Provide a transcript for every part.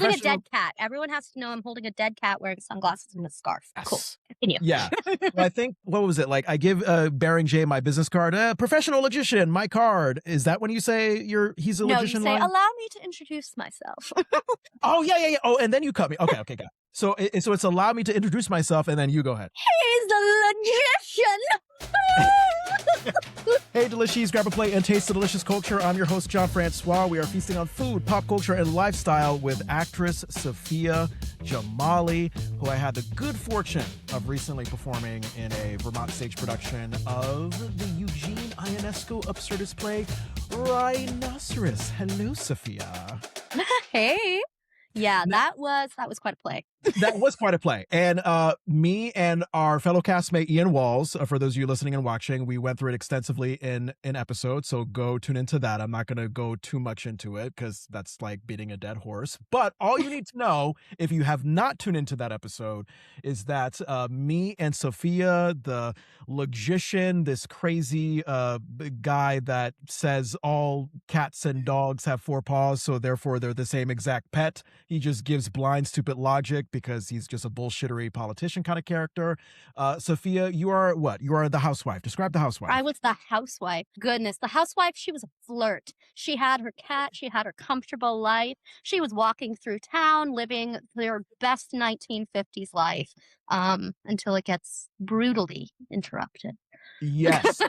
holding a professional... dead cat. Everyone has to know I'm holding a dead cat wearing sunglasses and a scarf. Cool. Yes. Continue. Yeah. Well, I think, what was it? Like, I give Baring J my business card, professional logician, my card. Is that when you say he's a No, you logician say, line? allow me to introduce myself. Oh, yeah. Oh, and then you cut me. Okay, got it. So it's allow me to introduce myself, and then you go ahead. He's the logician. Hey, Delishees, grab a plate and taste the delicious culture. I'm your host, Jon Francois. We are feasting on food, pop culture, and lifestyle with actress Safiya Jamali, who I had the good fortune of recently performing in a Vermont Stage production of the Eugene Ionesco absurdist play, Rhinoceros. Hello, Safiya. Hey. Yeah, that was quite a play. That was quite a play. And me and our fellow castmate Ian Walls, for those of you listening and watching, we went through it extensively in an episode, so go tune into that. I'm not going to go too much into it because that's like beating a dead horse. But all you need to know, if you have not tuned into that episode, is that me and Safiya, the logician, this crazy guy that says all cats and dogs have four paws, so therefore they're the same exact pet. He just gives blind, stupid logic because he's just a bullshittery politician kind of character. Safiya, you are what? You are the housewife. Describe the housewife. I was the housewife. Goodness, the housewife, she was a flirt. She had her cat. She had her comfortable life. She was walking through town, living their best 1950s life until it gets brutally interrupted. Yes.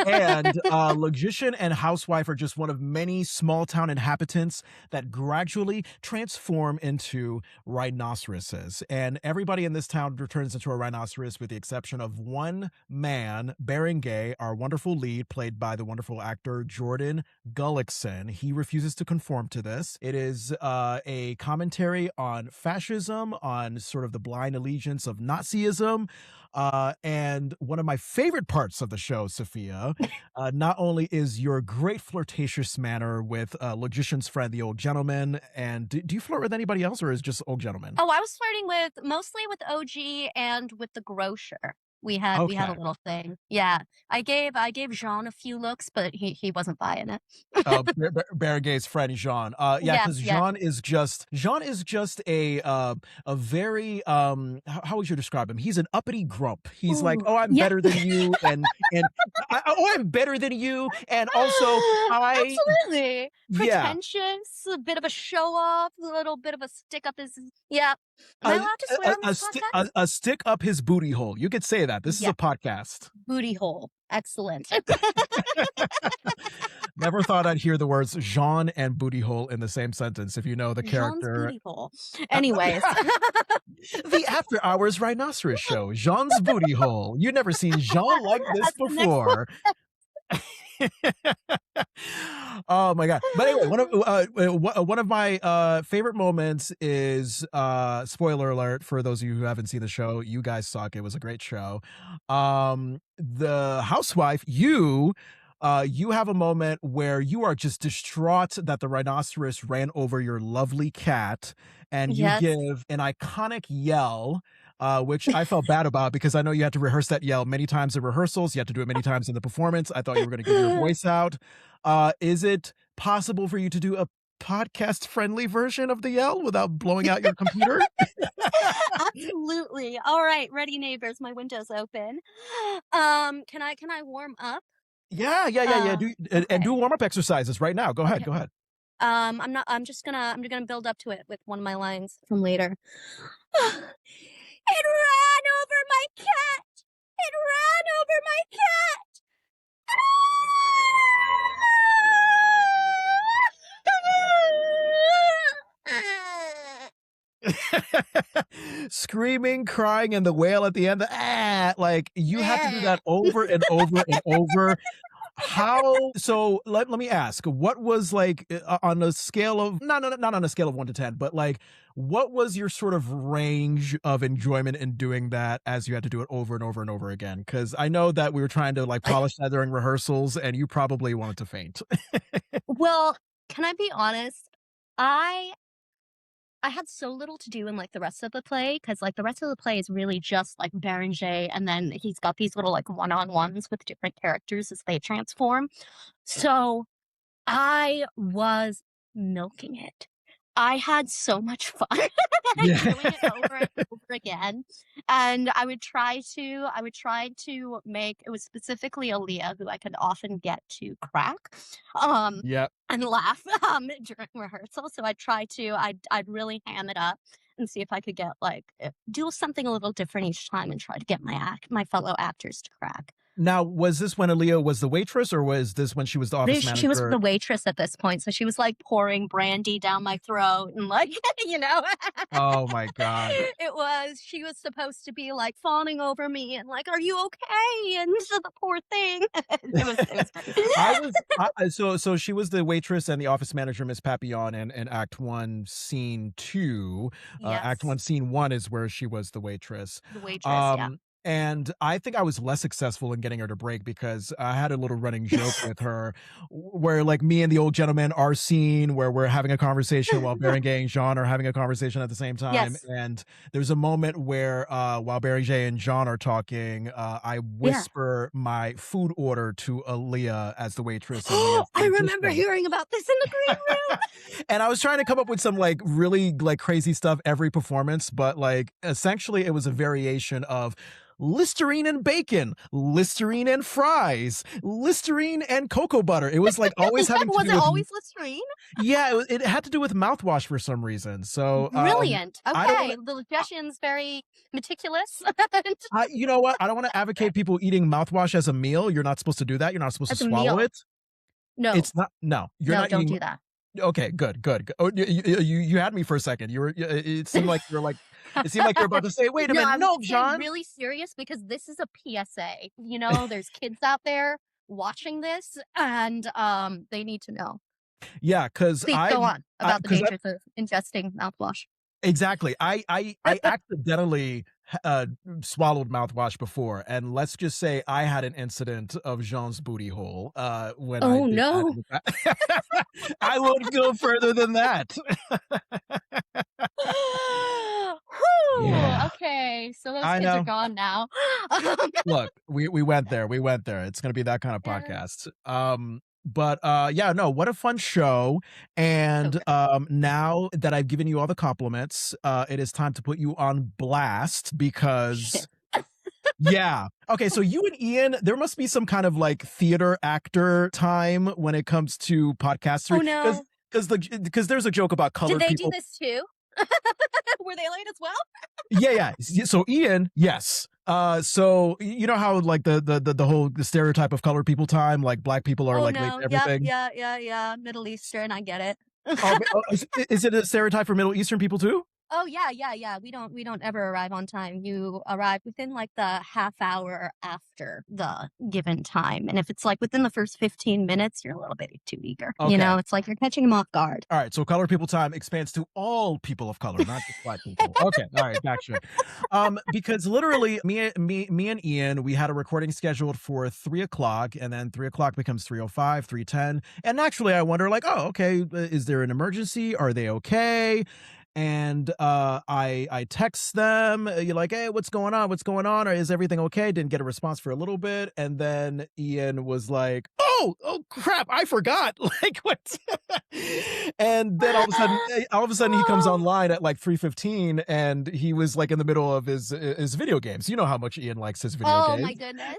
And logician and housewife are just one of many small town inhabitants that gradually transform into rhinoceroses. And everybody in this town turns into a rhinoceros with the exception of one man, Baring Gay, our wonderful lead, played by the wonderful actor Jordan Gullickson. He refuses to conform to this. It is a commentary on fascism, on sort of the blind allegiance of Nazism. And one of my favorite parts of the show, Safiya, not only is your great flirtatious manner with logician's friend, the old gentleman, and do you flirt with anybody else, or is it just old gentleman? Oh, I was flirting mostly with OG and with the grocer. We had a little thing. Yeah. I gave Jean a few looks, but he wasn't buying it. Baring Gay's friend Jean. Because Jean is just a very how would you describe him? He's an uppity grump. He's like, oh, I'm better than you, and I'm better than you, and also absolutely pretentious, a bit of a show off, a little bit of a stick up his Am I allowed to swear on this podcast? A stick up his booty hole. You could say that. This is a podcast. Booty hole. Excellent. Never thought I'd hear the words Jean and booty hole in the same sentence, if you know the character. Jean's booty hole. Anyways. The After Hours Rhinoceros Show. Jean's booty hole. You've never seen Jean like this before. Oh my god! But anyway, one of my favorite moments is spoiler alert for those of you who haven't seen the show. You guys suck. It was a great show. The housewife, you have a moment where you are just distraught that the rhinoceros ran over your lovely cat, and you give an iconic yell. Which I felt bad about because I know you had to rehearse that yell many times in rehearsals. You had to do it many times in the performance. I thought you were going to get your voice out. Is it possible for you to do a podcast-friendly version of the yell without blowing out your computer? Absolutely. All right, ready, neighbors. My window's open. Can I warm up? Yeah. Do warm-up exercises right now. Go ahead. I'm just gonna build up to it with one of my lines from later. It ran over my cat! It ran over my cat! Screaming, crying, and the wail at the end. Like you have to do that over and over and over. So let me ask, what was like on a scale of not on a scale of 1 to 10, but like what was your sort of range of enjoyment in doing that as you had to do it over and over and over again? Because I know that we were trying to like polish that during rehearsals and you probably wanted to faint. Well, can I be honest? I had so little to do in like the rest of the play because like the rest of the play is really just like Berenger, and then he's got these little like one-on-ones with different characters as they transform. So I was milking it. I had so much fun Yeah. doing it over and over again, and I would try to make it was specifically Aaliyah who I could often get to crack, Yep. and laugh, during rehearsal, so I'd really ham it up and see if I could get, like, do something a little different each time and try to get my fellow actors to crack. Now, was this when Aaliyah was the waitress, or was this when she was the office She was the manager? waitress at this point, so she was, like, pouring brandy down my throat and, like, you know? Oh my god. She was supposed to be, like, fawning over me and, like, "Are you okay?" And so the poor thing. It was great. So she was the waitress and the office manager, Miss Papillon, in Act 1, Scene 2. Act Yes, 1, Scene 1 is where she was the waitress. the waitress, yeah. Um, and I think I was less successful in getting her to break because I had a little running joke with her where, like, me and the old gentleman, our scene where we're having a conversation while Berengain and Jean are having a conversation at the same time. Yes, And there's a moment where, while Berengain and Jean are talking, I yeah. whisper my food order to Aaliyah as the waitress, and Leah's I like, remember "Listen." hearing about this in the green room. And I was trying to come up with some, like, really, like, crazy stuff every performance, but, like, essentially, it was a variation of Listerine and bacon, Listerine and fries, Listerine and cocoa butter. It was, like, always having to Was do it with always Listerine? yeah, it had to do with mouthwash for some reason. So, Brilliant. I don't wanna Okay, the Logician's very meticulous. you know what? I don't wanna advocate people eating mouthwash as a meal. You're not supposed to do that. You're not supposed to As a swallow meal. it. No, It's not no, you're no, not don't eating do that. okay, good, good. Oh, you had me for a second. You were it seemed like you're like it seemed like you're about to say, "Wait a No, minute, I was no, gonna say John." really serious because this is a PSA. You know, there's kids out there watching this and they need to know. Yeah, because Please go on about the 'cause I dangers of ingesting mouthwash. exactly. I accidentally, uh, swallowed mouthwash before, and let's just say I had an incident of Jean's booty hole, when I Oh did that no. in the pa I won't go further than that. Whew, Yeah, okay, so those I kids are know. gone now. Look, we went there, we went there. It's gonna be that kind of Yeah, podcast. But, yeah, no, what a fun show, so and, good. now that I've given you all the compliments, it is time to put you on blast because Shit. yeah. Okay, so you and Ian, there must be some kind of, like, theater actor time when it comes to Oh podcastery, because no. because there's a joke about Did colored they do people. this too? Were they late as well? Yeah, yeah. So Ian, yes. So you know how, like, the whole the stereotype of colored people time, like black people are Oh like late no. to Yep, everything. yeah, yeah, yeah. Middle Eastern, I get it. Is it a stereotype for Middle Eastern people too? Oh yeah, yeah, yeah. We don't ever arrive on time. You arrive within like the half hour after the given time. And if it's like within the first 15 minutes, you're a little bit too eager. You Okay. know, it's like you're catching them off guard. All right, so colored people time expands to all people of color, not just black people. Okay, all right, gotcha. Because literally, me and Ian, we had a recording scheduled for 3 o'clock, and then 3 o'clock becomes 3:05, 3:10, and naturally, I wonder, like, oh, okay, is there an emergency? Are they okay? And I text them, you're like, hey, what's going on? What's going on? Or is everything okay? Didn't get a response for a little bit, and then Ian was like, oh crap, I forgot. Like what? And then all of a sudden he comes Oh, online at like 3:15, and he was like in the middle of his video games. You know how much Ian likes his video oh my games. goodness.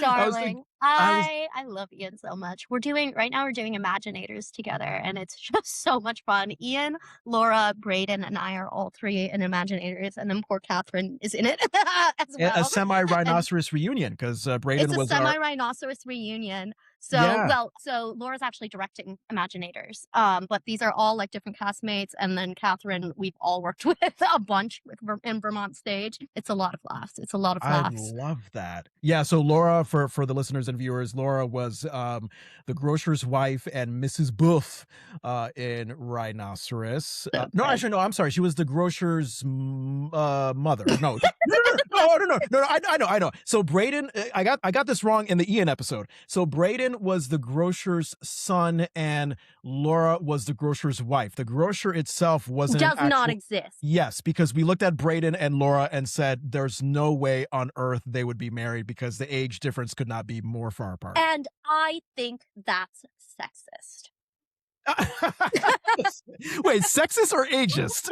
I was like, Darling. I was I love Ian so much. We're doing Imaginators together and it's just so much fun. Ian, Laura, Braden, and I are all three in Imaginators, and then poor Catherine is in it as a well. semi And rhinoceros reunion because it's Braden a was our semi-rhinoceros reunion. yeah. So Laura's actually directing Imaginators. But these are all like different castmates, and then Catherine, we've all worked with a bunch in Vermont Stage. It's a lot of laughs. It's a lot of I laughs. love that. Yeah, so Laura, for the listeners and viewers, Laura was the grocer's wife and Mrs. Booth in Rhinoceros. So No, good. actually, no, I'm sorry. She was the grocer's mother. No, no. I know. So Braden, I got this wrong in the Ian episode. So Braden was the grocer's son, and Laura was the grocer's wife. The grocer itself wasn't an Does not actual. exist. Yes, because we looked at Braden and Laura and said there's no way on earth they would be married because the age difference could not be more far apart. And I think that's sexist. Wait, sexist or ageist?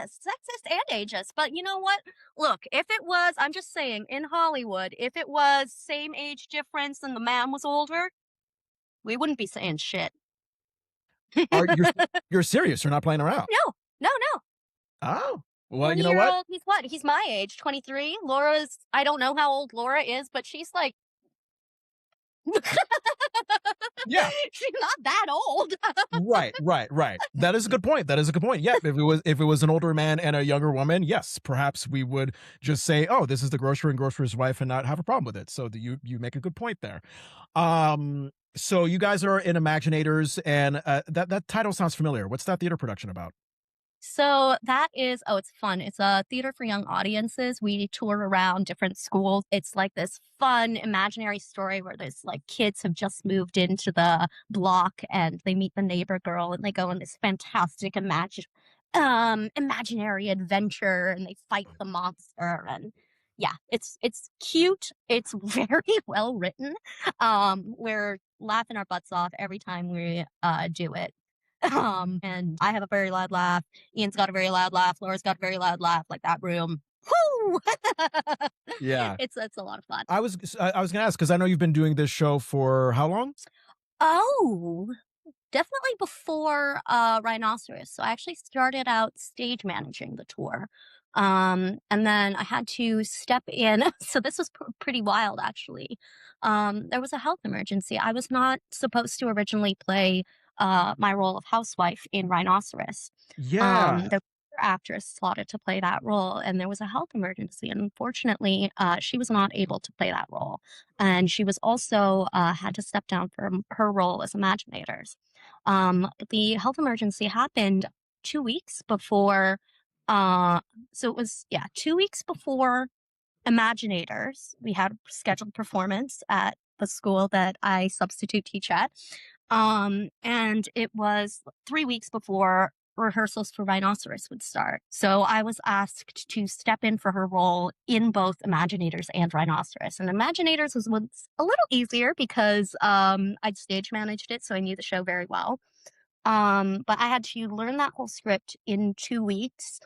Sexist and ageist. But you know what? Look, if it was, I'm just saying, in Hollywood, if it was same age difference and the man was older, we wouldn't be saying shit. Are you're serious? You're not playing around? No, no, no. Oh, well, you know 20-year what? old, he's what? He's my age, 23. Laura's, I don't know how old Laura is, but she's like, Yeah. she's not that old. Right. That is a good point. That is a good point. Yeah, if it was an older man and a younger woman, yes, perhaps we would just say, "Oh, this is the grocer and grocer's wife," and not have a problem with it. So you make a good point there. So you guys are in Imaginators, and that title sounds familiar. What's that theater production about? So that is, oh, it's fun. It's a theater for young audiences. We tour around different schools. It's like this fun imaginary story where there's like kids have just moved into the block and they meet the neighbor girl and they go on this fantastic imaginary adventure and they fight the monster and yeah, it's cute. It's very well written. We're laughing our butts off every time we do it. And I have a very loud laugh. Ian's got a very loud laugh. Laura's got a very loud laugh. Like that room. Whoo! Yeah. It's a lot of fun. I was gonna ask because I know you've been doing this show for how long? Oh, definitely before Rhinoceros. So I actually started out stage managing the tour. And then I had to step in. So this was pretty wild, actually. There was a health emergency. I was not supposed to originally play my role of housewife in Rhinoceros. Yeah. The actress slotted to play that role, and there was a health emergency. And unfortunately, she was not able to play that role. And she was also had to step down from her role as Imaginators. The health emergency happened 2 weeks before. So it was, yeah, 2 weeks before Imaginators. We had a scheduled performance at the school that I substitute teach at. And it was 3 weeks before rehearsals for Rhinoceros would start. So I was asked to step in for her role in both Imaginators and Rhinoceros. And Imaginators was a little easier because I'd stage managed it, so I knew the show very well. But I had to learn that whole script in 2 weeks.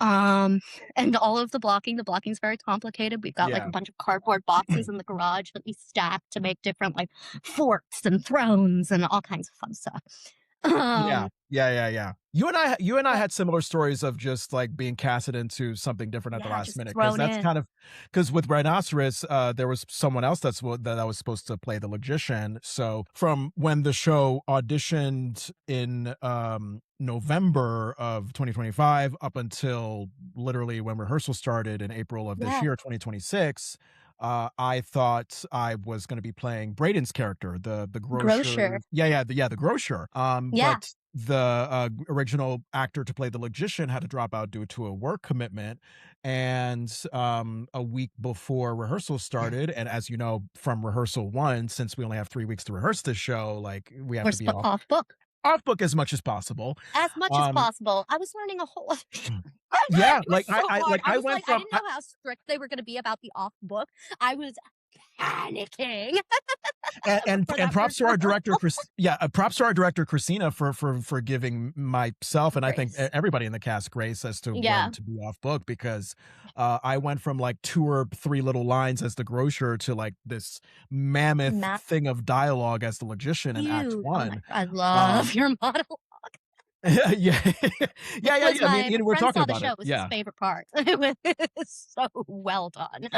And all of the blocking's very complicated. We've got like Yeah. a bunch of cardboard boxes in the garage that we stack to make different like forts and thrones and all kinds of fun stuff. Yeah. Um, Yeah. You and I but had similar stories of just like being casted into something different at the yeah, last just minute because thrown that's in. kind of because with Rhinoceros, there was someone else that was supposed to play the logician. So from when the show auditioned in November of 2025 up until literally when rehearsal started in April of this Yeah, year, 2026. I thought I was going to be playing Braden's character, the grocer. grocer. The grocer. Yeah, But the original actor to play the logician had to drop out due to a work commitment, and a week before rehearsal started, and as you know from rehearsal one, since we only have 3 weeks to rehearse this show, like we have we're to be off book off book as much as possible. as much as Um, possible. I was learning a whole. yeah, It was like so hard. I I was went like, I from didn't know how strict they were going to be about the off book. I was panicking and for and that props first to our director rehearsal. Chris yeah props to our director Christina for giving myself and I think Grace. everybody in the cast grace as to when Yeah. to be off book because I went from like 2 or 3 little lines as the grocer to like this mammoth Matt, thing of dialogue as the logician in act huge. Oh my one. God, I love um your model. yeah Was I mean my we're friend talking saw the about show. it, It was his yeah. favorite part. It was so well done.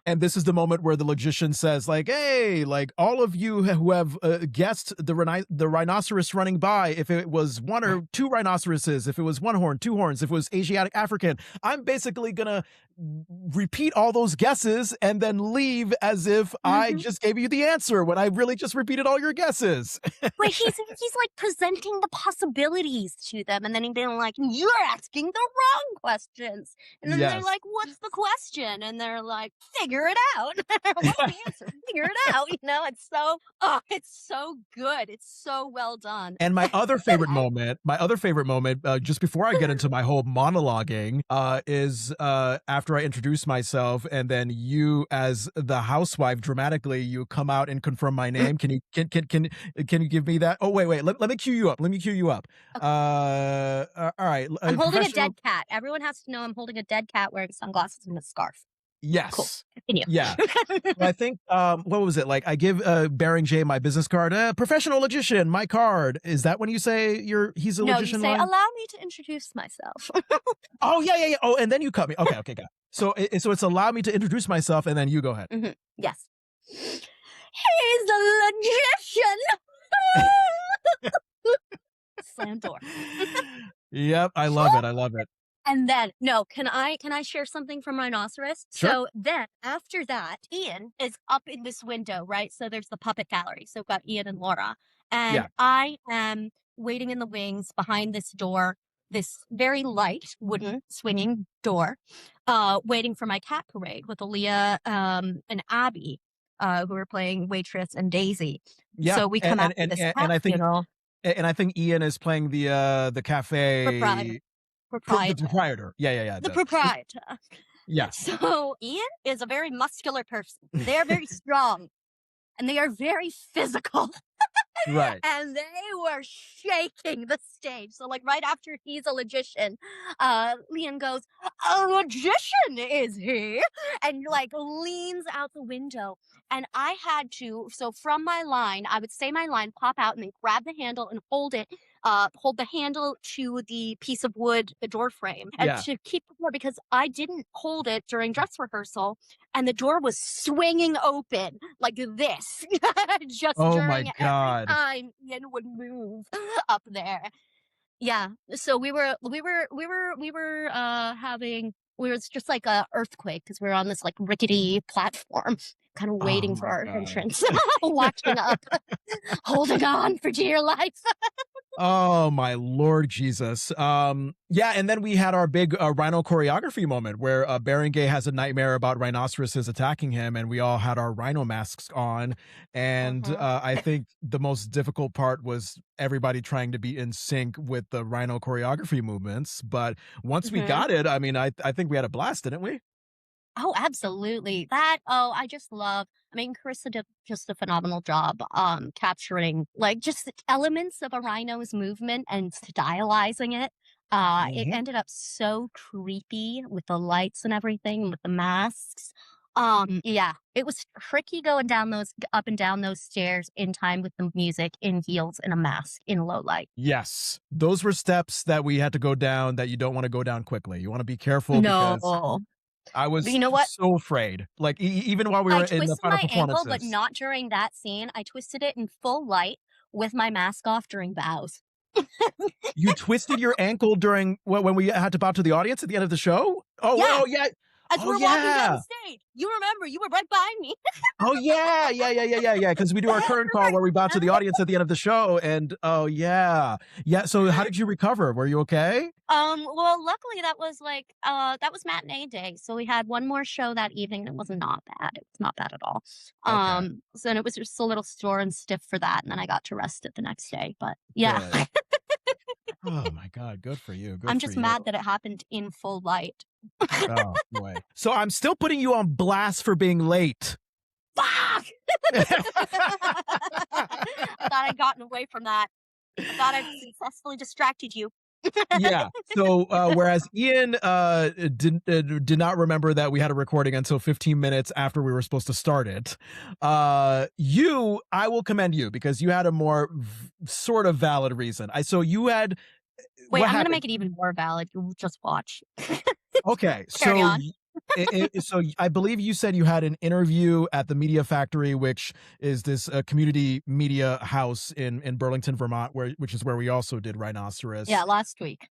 And this is the moment where the logician says, like, "Hey, like all of you who have guessed the rhinoceros running by, if it was one or two rhinoceroses, if it was one horn, two horns, if it was Asiatic African, I'm basically gonna repeat all those guesses and then leave as if I Hmm. just gave you the answer when I really just repeated all your guesses." But he's like presenting the possibilities to them, and then he's being like, "You're asking the wrong questions," and then they're Yes. like, "What's the question?" And they're like, "Figure it out." What's the answer? figure it out. It's so good. It's so well done. And my other favorite moment, just before I get into my whole monologuing, is after I introduce myself, and then you, as the housewife, dramatically you come out and confirm my name. Can you give me that? Oh wait, let me cue you up. Let me cue you up. Okay. All right. I'm holding a dead cat. Everyone has to know I'm holding a dead cat wearing sunglasses and a scarf. Cool. Yes. Continue. Yeah. Well, I think what was it? Like I give Baring J my business card, professional logician, my card. Is that when you say he's a No, logician? you say, line? allow me to introduce myself. Oh yeah. Oh, and then you cut me. Okay, got it. So it's allow me to introduce myself, and then you go ahead. Mm-hmm. Yes. He's a logician. Slam door. Yep, I love it. And then, no, can I share something from Rhinoceros? Sure. So then, after that, Ian is up in this window, right? So there's the puppet gallery. So we've got Ian and Laura. And Yeah. I am waiting in the wings behind this door, this very light wooden swinging door, waiting for my cat parade with Aaliyah and Abby, who are playing Waitress and Daisy. Yeah. So we come out to this cat funeral. And I think Ian is playing the cafe Proprietor. The proprietor. Yeah. The proprietor. Yeah. So Ian is a very muscular person. They are very strong and they are very physical. Right. And they were shaking the stage. So like right after he's a logician, Liam goes, a logician is he? And like leans out the window. And I had to, so from my line, I would say my line, pop out and then grab the handle and hold the handle to the piece of wood, the door frame, and to keep the door, because I didn't hold it during dress rehearsal and the door was swinging open like this, just during every time Ian would move up there. Yeah. So we were it's just like a earthquake because we were on this like rickety platform, kind of waiting for our entrance, watching up, holding on for dear life. Oh my Lord Jesus. Yeah, and then we had our big rhino choreography moment where Berenguer has a nightmare about rhinoceroses attacking him, and we all had our rhino masks on. And I think the most difficult part was everybody trying to be in sync with the rhino choreography movements. But once we got it, I mean, I think we had a blast, didn't we? Oh, absolutely. Carissa did just a phenomenal job capturing like just the elements of a rhino's movement and stylizing it. It ended up so creepy with the lights and everything, with the masks. Yeah, it was tricky going up and down those stairs in time with the music, in heels, in a mask, in low light. Yes, those were steps that we had to go down that you don't want to go down quickly. You want to be careful because I was so afraid. Like even while we were in the final performances. I twisted my ankle, but not during that scene. I twisted it in full light with my mask off during bows. You twisted your ankle during when we had to bow to the audience at the end of the show? Oh, yeah. Oh, yeah. As we're walking down the stage. You remember, you were right behind me. Oh, yeah. Because we do our curtain call where we bow to the audience at the end of the show. And yeah. So how did you recover? Were you okay? Well, luckily that was matinee day. So we had one more show that evening and it was not bad. It was not bad at all. Okay. So then it was just a little sore and stiff for that. And then I got to rest it the next day. But yeah. Oh my God, good for you. I'm just mad that it happened in full light. Oh boy. So I'm still putting you on blast for being late. Fuck! I thought I'd gotten away from that. I thought I'd successfully distracted you. Yeah. So whereas Ian did not remember that we had a recording until 15 minutes after we were supposed to start it, I will commend you because you had a more sort of valid reason. So you had. Wait, I'm going to make it even more valid. You'll just watch. Okay. Carry on. So I believe you said you had an interview at the Media Factory, which is this community media house in Burlington, Vermont, which is where we also did Rhinoceros. Yeah, last week.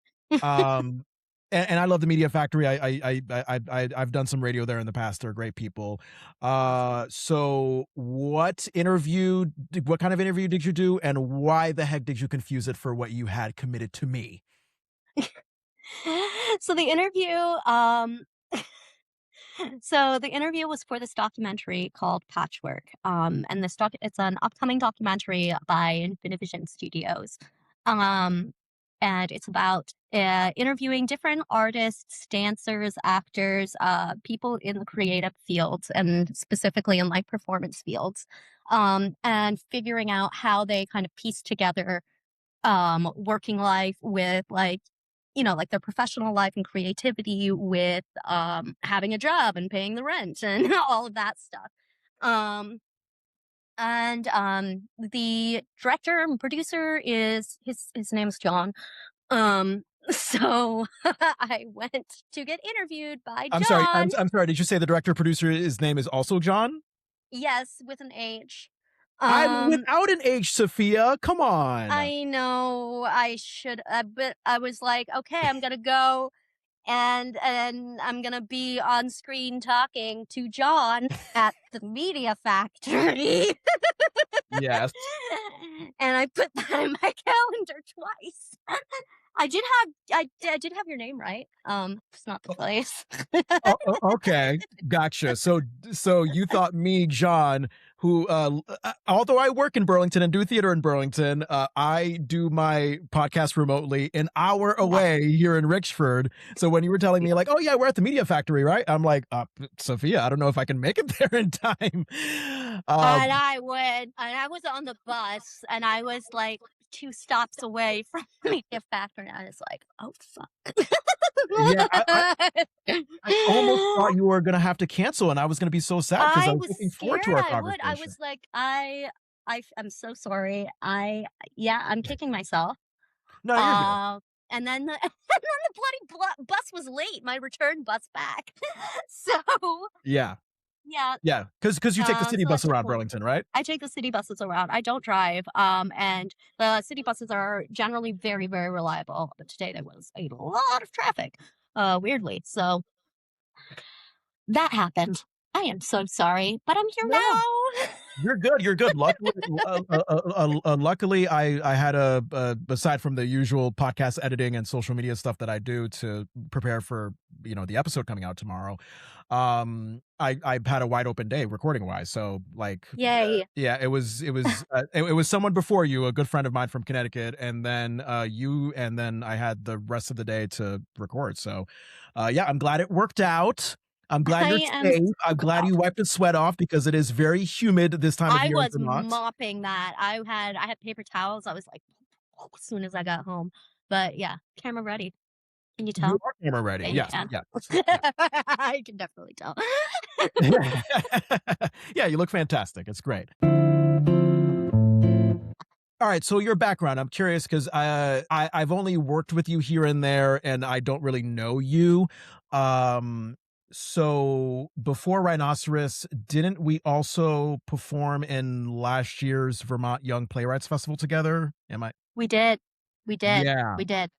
And I love the Media Factory. I've done some radio there in the past. They're great people. So what kind of interview did you do, and why the heck did you confuse it for what you had committed to me? So the interview, So the interview was for this documentary called Patchwork. And it's an upcoming documentary by Infinivision Studios. Um, and it's about interviewing different artists, dancers, actors, people in the creative fields, and specifically in like performance fields, and figuring out how they kind of piece together working life with like, like their professional life and creativity with having a job and paying the rent and all of that stuff. Um, and the director and producer is his name's John. So I went to get interviewed by I'm sorry. John. I'm sorry. Did you say the director producer, his name is also John? Yes, with an H. I'm Um, without an H, Safiya. Come on. I know I should, but I was like, okay, I'm gonna go and I'm gonna be on screen talking to John at the Media Factory. Yes. And I put that in my calendar twice. I did have your name right. It's not the place. Okay, gotcha. So you thought me, John, who, although I work in Burlington and do theater in Burlington, I do my podcast remotely an hour Yeah. away here in Richford. So when you were telling me like, oh yeah, we're at the Media Factory, right? I'm like, Safiya, I don't know if I can make it there in time. And I was on the bus, and I was like 2 stops away from the Media Factory, and I was like, "Oh, fuck." Yeah, I almost thought you were gonna have to cancel, and I was gonna be so sad because I I was was looking forward to scared our I would. I conversation. was like, I'm so sorry. Yeah, I'm kicking myself. No, you're good. Uh, and then the and then the bloody bus was late, my return bus back. So, Yeah, yeah, yeah, because you take the city so that bus took around a Burlington, right? I take the city buses around. I don't drive, and the city buses are generally very, very reliable, but today there was a lot of traffic, weirdly, so that happened. I am so sorry, but I'm here No. now. You're good. You're good. Luckily, I had aside from the usual podcast editing and social media stuff that I do to prepare for the episode coming out tomorrow. I had a wide open day recording wise. So like, Yay. yeah, it was someone before you, a good friend of mine from Connecticut, and then you, and then I had the rest of the day to record. So, yeah, I'm glad it worked out. I'm glad you're I am safe. I'm so glad you wiped the sweat off because it is very humid this time of I year in was Vermont. mopping that. I had paper towels. I was like, as soon as I got home. But yeah, camera ready. Can you You tell? are camera ready. Yeah, you Yes, can. yes, yeah. I can definitely tell. Yeah, you look fantastic. It's great. All right, so your background, I'm curious because I've only worked with you here and there, and I don't really know you. Um, so before Rhinoceros, didn't we also perform in last year's Vermont Young Playwrights Festival together? Am I? We did. We did. Yeah. We did.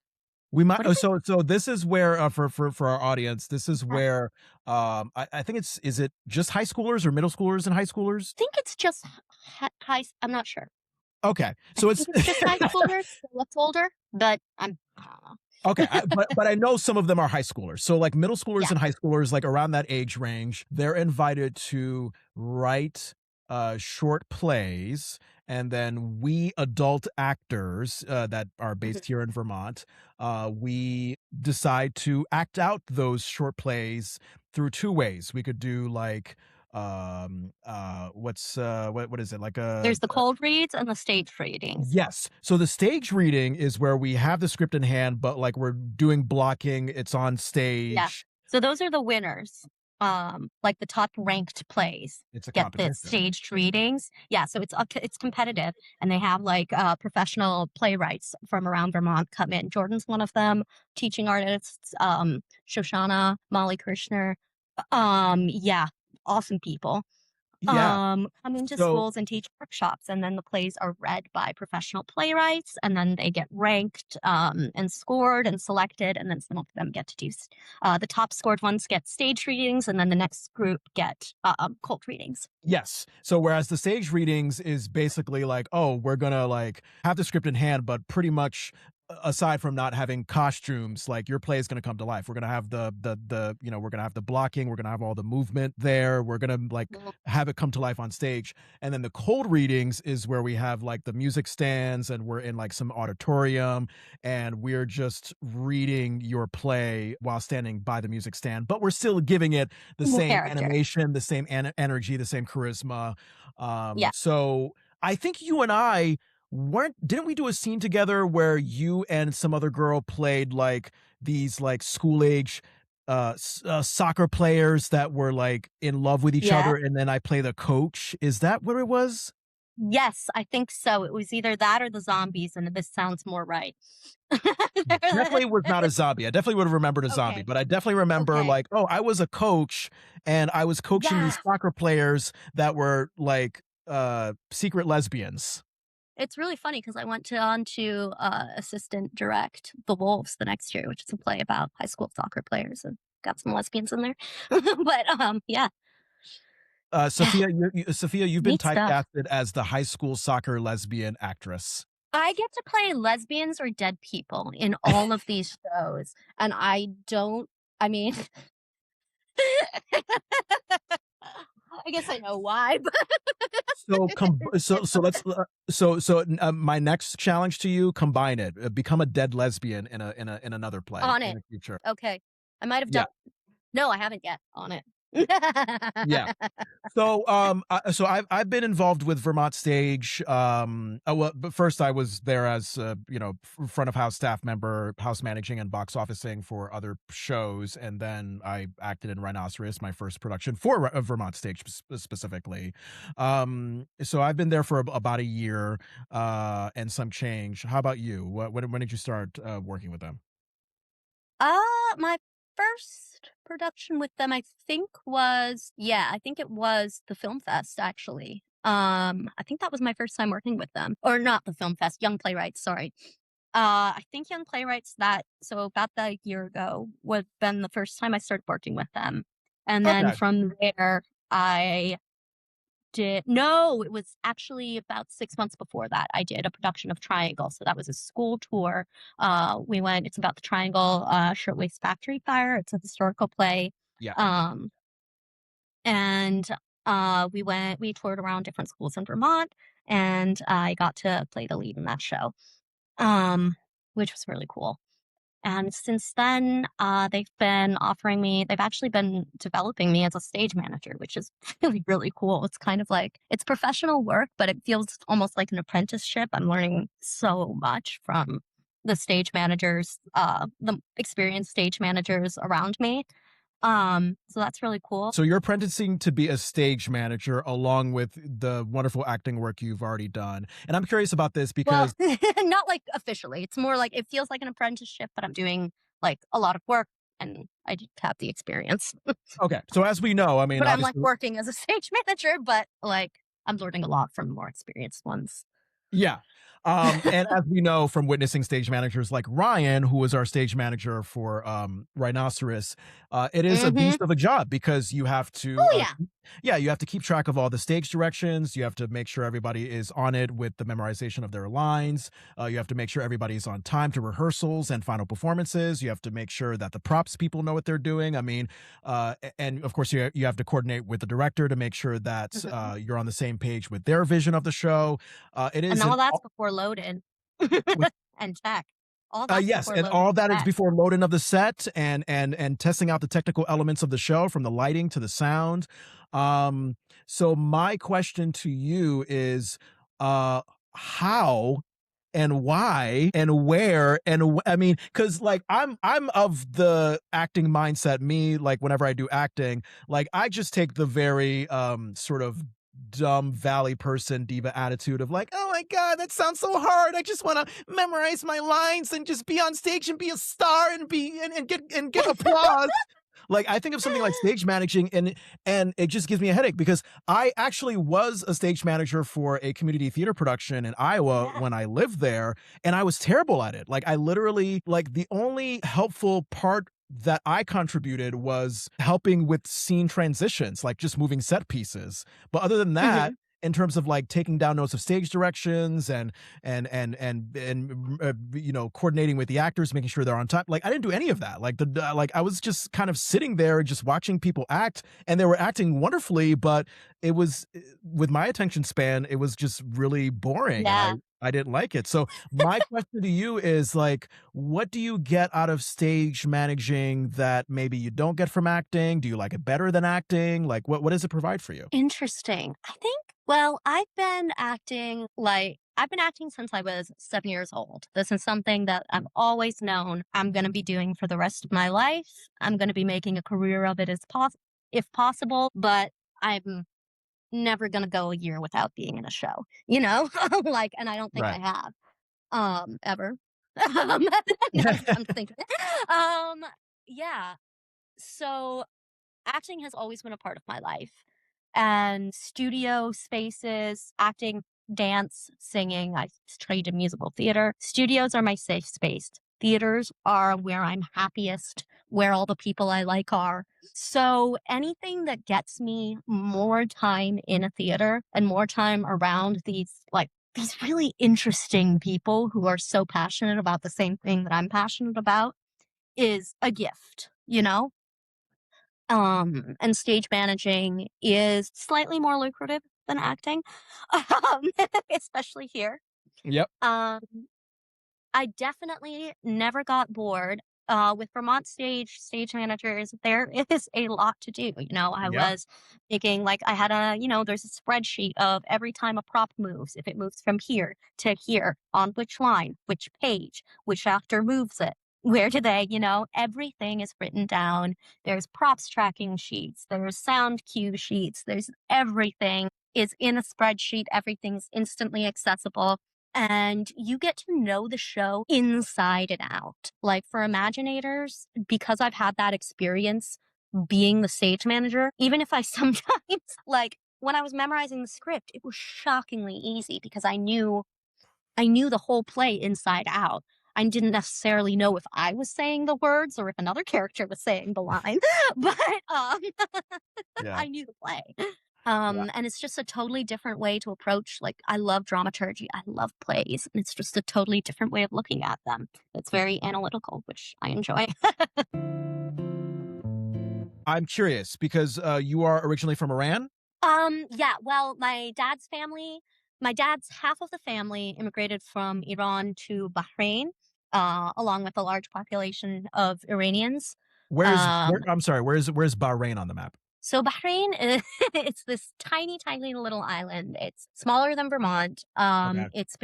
We might What did we so this is where, for our audience, this is I where, I think is it just high schoolers or middle schoolers and high schoolers? think it's just high. I'm not sure. Okay, I so it's think it's just high schoolers, so what's older, but I okay, don't know. but I know some of them are high schoolers. So, like, middle schoolers Yeah. and high schoolers, like, around that age range, they're invited to write, short plays, and then we adult actors, that are Mhm. based here in Vermont, we decide to act out those short plays through 2 ways. We could do, like, what is it? Like a There's the cold reads and the stage readings. Yes. So the stage reading is where we have the script in hand, but like we're doing blocking, it's on Yeah. stage. So those are the winners. Like the top ranked plays It's a get the competition. staged readings. Yeah, so it's competitive, and they have like professional playwrights from around Vermont come in. Jordan's one of them. Teaching artists, Shoshana, Molly Kirshner. Yeah, awesome people. Yeah. Come into So schools and teach workshops, and then the plays are read by professional playwrights, and then they get ranked, and scored and selected, and then some of them get to do the top scored ones get stage readings, and then the next group get cold readings. yes. So whereas the stage readings is basically like, oh, we're gonna like have the script in hand, but pretty much aside from not having costumes, like your play is going to come to life. We're going to have we're going to have the blocking, we're going to have all the movement there. We're going to like Mhm. have it come to life on stage. And then the cold readings is where we have like the music stands and we're in like some auditorium and we're just reading your play while standing by the music stand, but we're still giving it the The same character. animation, the same energy, the same charisma. Yeah. So I think you and I weren't didn't we do a scene together where you and some other girl played like these like school age soccer players that were like in love with each Yeah. other and then I play the coach? Is that what it was? Yes, I think so. It was either that or the zombies, and this sounds more right. Definitely was not a zombie. I definitely would have remembered a zombie, Okay, but I definitely remember okay. like, oh, I was a coach and I was coaching these Yeah. soccer players that were like secret lesbians. It's really funny because I went on to, assistant direct The Wolves the next year, which is a play about high school soccer players, and got some lesbians in there. But, yeah. Yeah, Sophia, you've been neat stuff. typecasted as the high school soccer lesbian actress. I get to play lesbians or dead people in all of these shows, and I mean, I guess I know why, but So let's my next challenge to you, combine it. Become a dead lesbian in another play on in it. the future. Okay. I might have Yeah. done no, I haven't yet. On it. Yeah. So I've been involved with Vermont Stage. Well, but first I was there as front of house staff member, house managing and box officing for other shows, and then I acted in Rhinoceros, my first production for Vermont Stage specifically. So I've been there for about a year and some change. How about you? When did you start working with them? Uh, my first production with them, I think it was the Film Fest, actually. I think that was my first time working with them. Or not the Film Fest, Young Playwrights, sorry. I think Young Playwrights so about that year ago would have been the first time I started working with them. And then Okay. from there, I no, it was actually about 6 months before that, I did a production of Triangle, so that was a school tour. It's about the Triangle, Shirtwaist Factory Fire, it's a historical play, Yeah. um, and, we toured around different schools in Vermont, and I got to play the lead in that show, um, which was really cool. And since then, they've actually been developing me as a stage manager, which is really, really cool. It's kind of like, it's professional work, but it feels almost like an apprenticeship. I'm learning so much from the experienced stage managers around me. So that's really cool. So you're apprenticing to be a stage manager along with the wonderful acting work you've already done. And I'm curious about this Well, because not like officially. It's more like it feels like an apprenticeship, but I'm doing like a lot of work and I just have the experience. okay, so as we know, I mean, But I'm, like, obviously working as a stage manager, but, like, I'm learning a lot from the more experienced ones. yeah. And as we know from witnessing stage managers like Ryan, who was our stage manager for Rhinoceros, it is a Mhm. beast of a job because you have to, Oh, yeah. yeah, you have to keep track of all the stage directions. You have to make sure everybody is on it with the memorization of their lines. You have to make sure everybody's on time to rehearsals and final performances. You have to make sure that the props people know what they're doing. I mean, and of course, you have to coordinate with the director to make sure that Mhm. you're on the same page with their vision of the show. It And is all an that's before load-in with and tech. All that's yes, before and load-in all and that is tech. before loading of the set and testing out the technical elements of the show from the lighting to the sound. Um, so my question to you is, how and why and where and I mean, because like I'm of the acting mindset. Me, like whenever I do acting, like I just take the very sort of dumb valley person diva attitude of like, oh my god, that sounds so hard. I just want to memorize my lines and just be on stage and be a star and be and get applause. Like I think of something like stage managing and it just gives me a headache because I actually was a stage manager for a community theater production in Iowa Yeah. when I lived there and I was terrible at it. Like I literally like the only helpful part that I contributed was helping with scene transitions, like just moving set pieces. But other than that, Mhm. in terms of like taking down notes of stage directions and you know, coordinating with the actors, making sure they're on time. Like I didn't do any of that. Like like I was just kind of sitting there just watching people act, and they were acting wonderfully, but it was with my attention span, it was just really boring, and Yeah. I didn't like it. So my question to you is like, what do you get out of stage managing that maybe you don't get from acting? Do you like it better than acting? Like what does it provide for you? Interesting. I think, I've been acting since I was 7 years old. This is something that I've always known I'm going to be doing for the rest of my life. I'm going to be making a career of it if possible, but I'm never going to go a year without being in a show, you know? Like, and I don't think I Right. have, ever. No, I'm thinking. Um, yeah. So acting has always been a part of my life, and studio spaces, acting, dance, singing. I trained in musical theater. Studios are my safe space. Theaters are where I'm happiest, where all the people I like are. So anything that gets me more time in a theater and more time around these really interesting people who are so passionate about the same thing that I'm passionate about is a gift, you know? And stage managing is slightly more lucrative than acting, um, especially here. Yep. Um, I definitely never got bored. With Vermont stage managers, there is a lot to do. You know, I Yeah. was thinking like I had there's a spreadsheet of every time a prop moves, if it moves from here to here, on which line, which page, which actor moves it, where do they, everything is written down. There's props tracking sheets, there's sound cue sheets, there's everything is in a spreadsheet, everything's instantly accessible, and you get to know the show inside and out. Like for Imaginators, because I've had that experience being the stage manager, even if I sometimes, like when I was memorizing the script, it was shockingly easy because I knew the whole play inside out. I didn't necessarily know if I was saying the words or if another character was saying the line, but Yeah. I knew the play. Yeah. And it's just a totally different way to approach. Like, I love dramaturgy, I love plays, and it's just a totally different way of looking at them. It's very analytical, which I enjoy. I'm curious because you are originally from Iran. Yeah, well, my dad's half of the family immigrated from Iran to Bahrain, along with a large population of Iranians. Where Um, I'm sorry, where's Bahrain on the map? so Bahrain is it's this tiny, tiny little island. It's smaller than Vermont. Okay. It's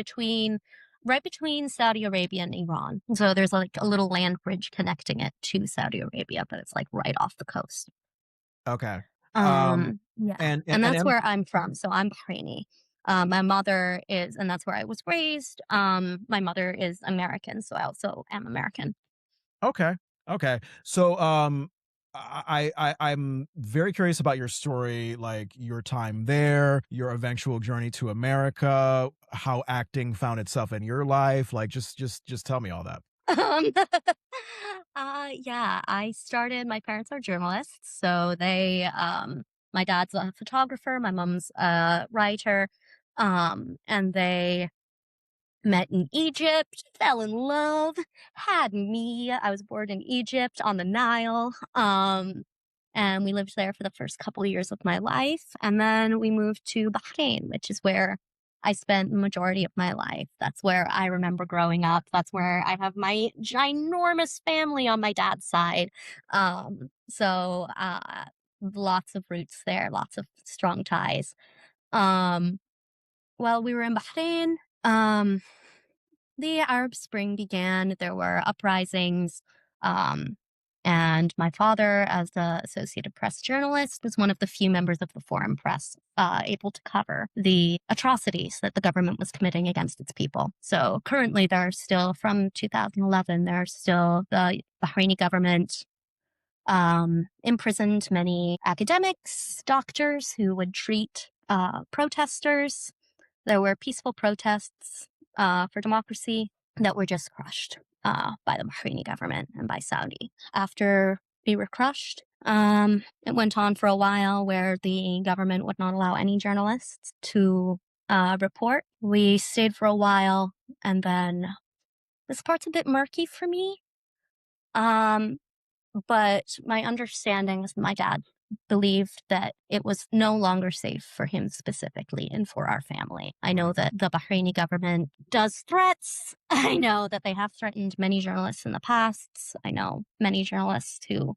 right between Saudi Arabia and Iran. So there's like a little land bridge connecting it to Saudi Arabia, but it's like right off the coast. Okay. Yeah, And and that's and where I'm from, so I'm Bahraini. My mother is and that's where I was raised. My mother is American, so I also am American. Okay. Okay. So, I'm very curious about your story, like your time there, your eventual journey to America, how acting found itself in your life. Like, just tell me all that. Um, yeah, my parents are journalists, so my dad's a photographer, my mom's a writer, and they met in Egypt, fell in love, had me. I was born in Egypt on the Nile. And we lived there for the first couple of years of my life. And then we moved to Bahrain, which is where I spent the majority of my life. That's where I remember growing up. That's where I have my ginormous family on my dad's side. So lots of roots there, lots of strong ties. Um, while we were in Bahrain, the Arab Spring began. There were uprisings. Um, and my father, as the Associated Press journalist, was one of the few members of the foreign press able to cover the atrocities that the government was committing against its people. So currently, from 2011, there's still the Bahraini government imprisoned many academics, doctors who would treat protesters. There were peaceful protests for democracy that were just crushed by the Bahraini government and by Saudi. After we were crushed. It went on for a while where the government would not allow any journalists to report. We stayed for a while, and then this part's a bit murky for me. Um, but my understanding is my dad believed that it was no longer safe for him specifically and for our family. I know that the Bahraini government does threats. I know that they have threatened many journalists in the past. I know many journalists who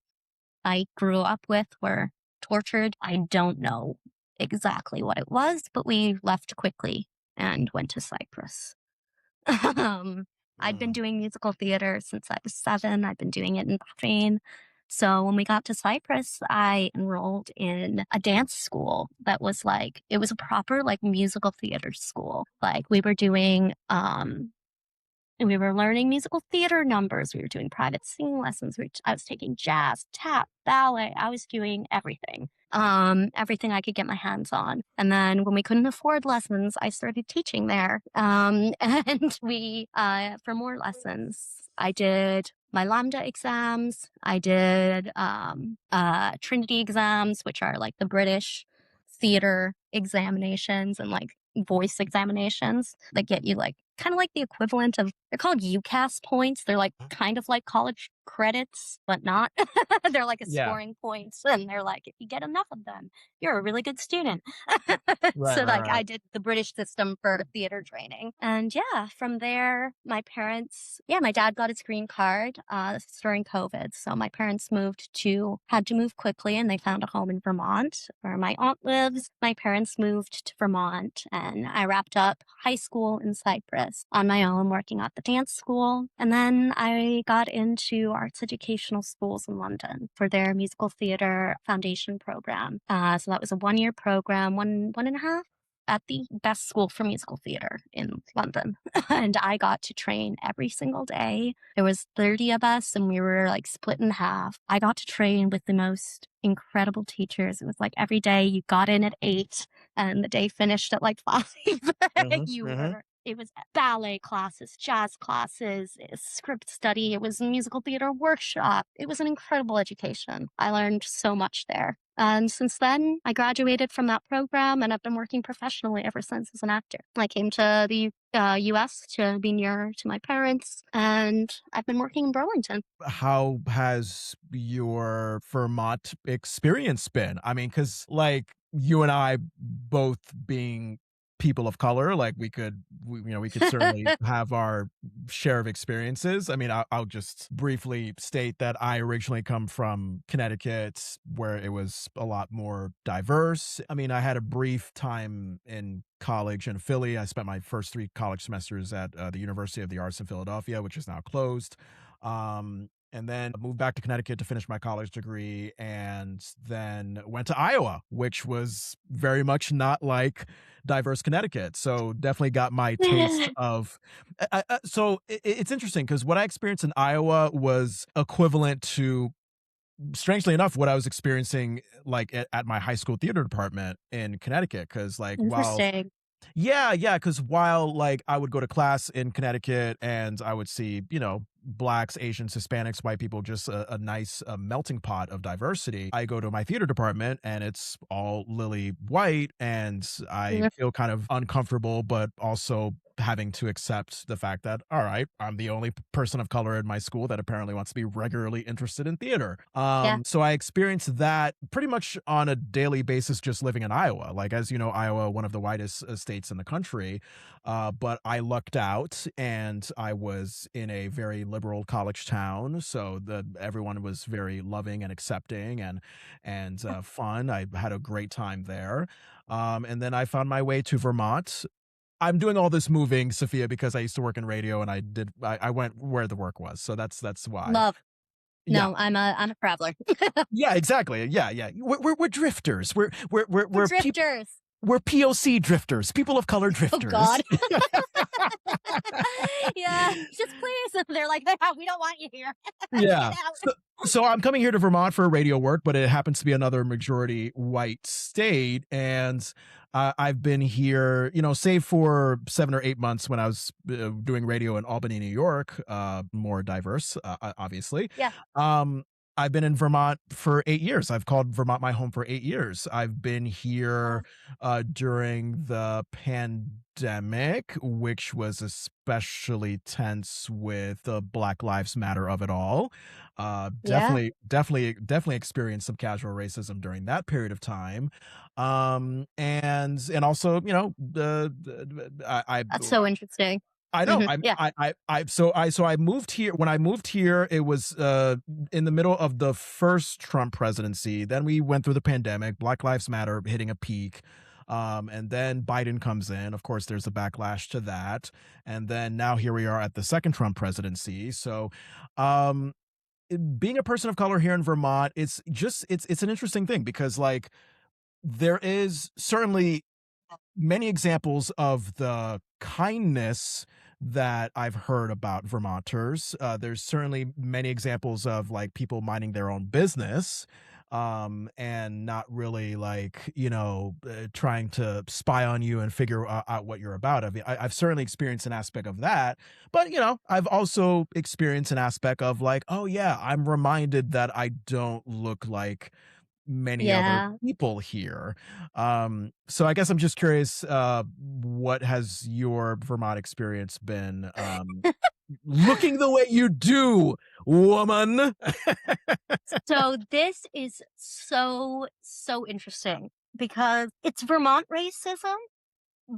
I grew up with were tortured. I don't know exactly what it was, but we left quickly and went to Cyprus. Um, I'd been Mm. doing musical theater since I was 7. I've been doing it in Bahrain. So when we got to Cyprus, I enrolled in a dance school that was like, it was a proper like musical theater school. Like we were learning musical theater numbers. We were doing private singing lessons. I was taking jazz, tap, ballet. I was doing everything. Everything I could get my hands on. And then when we couldn't afford lessons, I started teaching there. And for more lessons, I did my Lambda exams. I did Trinity exams, which are like the British theater examinations and like voice examinations that get you like kind of like the equivalent of, they're called UCAS points. They're like kind of like college credits, but not. They're like a Yeah. scoring points, and they're like, if you get enough of them, you're a really good student. Right, So right, like I right. did the British system for theater training. And yeah, from there, my dad got his green card this was during COVID. So my parents had to move quickly, and they found a home in Vermont where my aunt lives. My parents moved to Vermont, and I wrapped up high school in Cyprus on my own, working at the dance school. And then I got into arts educational schools in London for their musical theater foundation program. So that was a 1-year program, one and a half, at the best school for musical theater in London. And I got to train every single day. There was 30 of us, and we were like split in half. I got to train with the most incredible teachers. It was like every day you got in at 8 and the day finished at like 5. Hmm. Hmm. It was ballet classes, jazz classes, script study. It was a musical theater workshop. It was an incredible education. I learned so much there. And since then, I graduated from that program, and I've been working professionally ever since as an actor. I came to the US to be near to my parents, and I've been working in Burlington. How has your Vermont experience been? I mean, because like you and I both being people of color, like we could certainly have our share of experiences. I mean, I'll just briefly state that I originally come from Connecticut, where it was a lot more diverse. I mean, I had a brief time in college in Philly. I spent my first 3 college semesters at the University of the Arts in Philadelphia, which is now closed. And then moved back to Connecticut to finish my college degree, and then went to Iowa, which was very much not like diverse Connecticut. So definitely got my taste of. It's interesting because what I experienced in Iowa was equivalent to, strangely enough, what I was experiencing like at my high school theater department in Connecticut. Because like while Interesting. yeah, yeah, because while, like, I would go to class in Connecticut and I would see, Blacks, Asians, Hispanics, white people, just a nice, melting pot of diversity, I go to my theater department and it's all lily white, and I Mm, feel kind of uncomfortable, but also having to accept the fact that, all right, I'm the only person of color in my school that apparently wants to be regularly interested in theater. yeah. So I experienced that pretty much on a daily basis just living in Iowa. Like, as you know, Iowa, one of the whitest states in the country. But I lucked out and I was in a very liberal college town. So everyone was very loving and accepting and fun. I had a great time there. And then I found my way to Vermont. I'm doing all this moving, Safiya, because I used to work in radio, and I went where the work was. So that's why. Love. Yeah. No, I'm a traveler. Yeah, exactly. Yeah, yeah. We're drifters. We're We're drifters. we're POC drifters, people of color Oh drifters. God. Yeah, just please. They're like, we don't want you here. Get Yeah. out. So I'm coming here to Vermont for radio work, but it happens to be another majority white state, and I've been here, save for 7 or 8 months when I was doing radio in Albany, New York, more diverse, obviously. Yeah. Um, I've been in Vermont for 8 years. I've called Vermont my home for 8 years. I've been here, during the pandemic, which was especially tense with the Black Lives Matter of it all. Yeah, Definitely experienced some casual racism during that period of time. And also, you know, that's so interesting. I know. Mhm, yeah, So I moved here. When I moved here, it was in the middle of the first Trump presidency. Then we went through the pandemic, Black Lives Matter hitting a peak. And then Biden comes in. Of course, there's a backlash to that. And then now here we are at the second Trump presidency. So um being a person of color here in Vermont, it's an interesting thing because like there is certainly many examples of the kindness that I've heard about Vermonters. There's certainly many examples of like people minding their own business, and not really like, you know, trying to spy on you and figure out what you're about. I mean, I've certainly experienced an aspect of that, but you know, I've also experienced an aspect of like, oh yeah, I'm reminded that I don't look like many other yeah. people here. So I guess I'm just curious, what has your Vermont experience been, looking the way you do, woman? So this is so interesting because it's Vermont racism,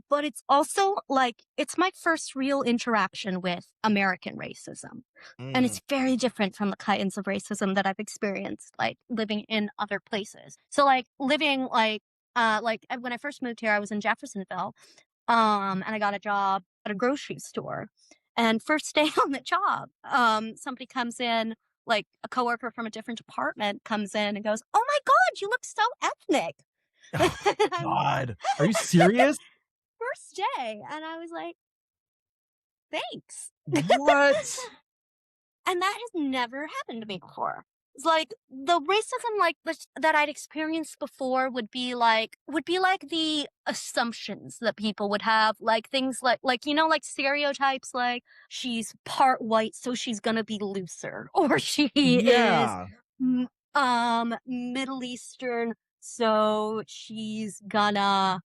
but it's also like it's my first real interaction with American racism. And Mm, it's very different from the kinds of racism that I've experienced, like living in other places. So like living when I first moved here, I was in Jeffersonville, and I got a job at a grocery store. And first day on the job, somebody comes in, like a coworker from a different department comes in and goes, "Oh my God, you look so ethnic." oh And I'm god. Are you serious? first day, and I was like, "Thanks." What? And that has never happened to me before. It's like the racism that I'd experienced before would be like the assumptions that people would have, like things like like stereotypes like she's part white so she's gonna be looser or she is Yeah. m- Middle Eastern so she's gonna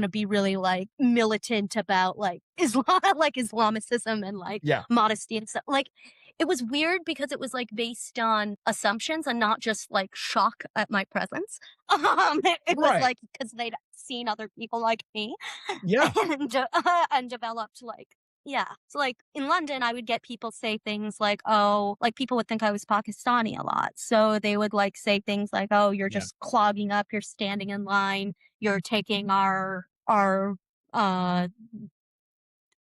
be really like militant about like Islam like Islamicism and like Yeah. modesty and stuff. Like it was weird because it was like based on assumptions and not just like shock at my presence. It was Right. like because they'd seen other people like me Yeah. and developed like yeah. So like in London, I would get people say things like, oh, like people would think I was Pakistani a lot. So they would like say things like, oh, you're Yeah. just clogging up, you're standing in line, you're taking our uh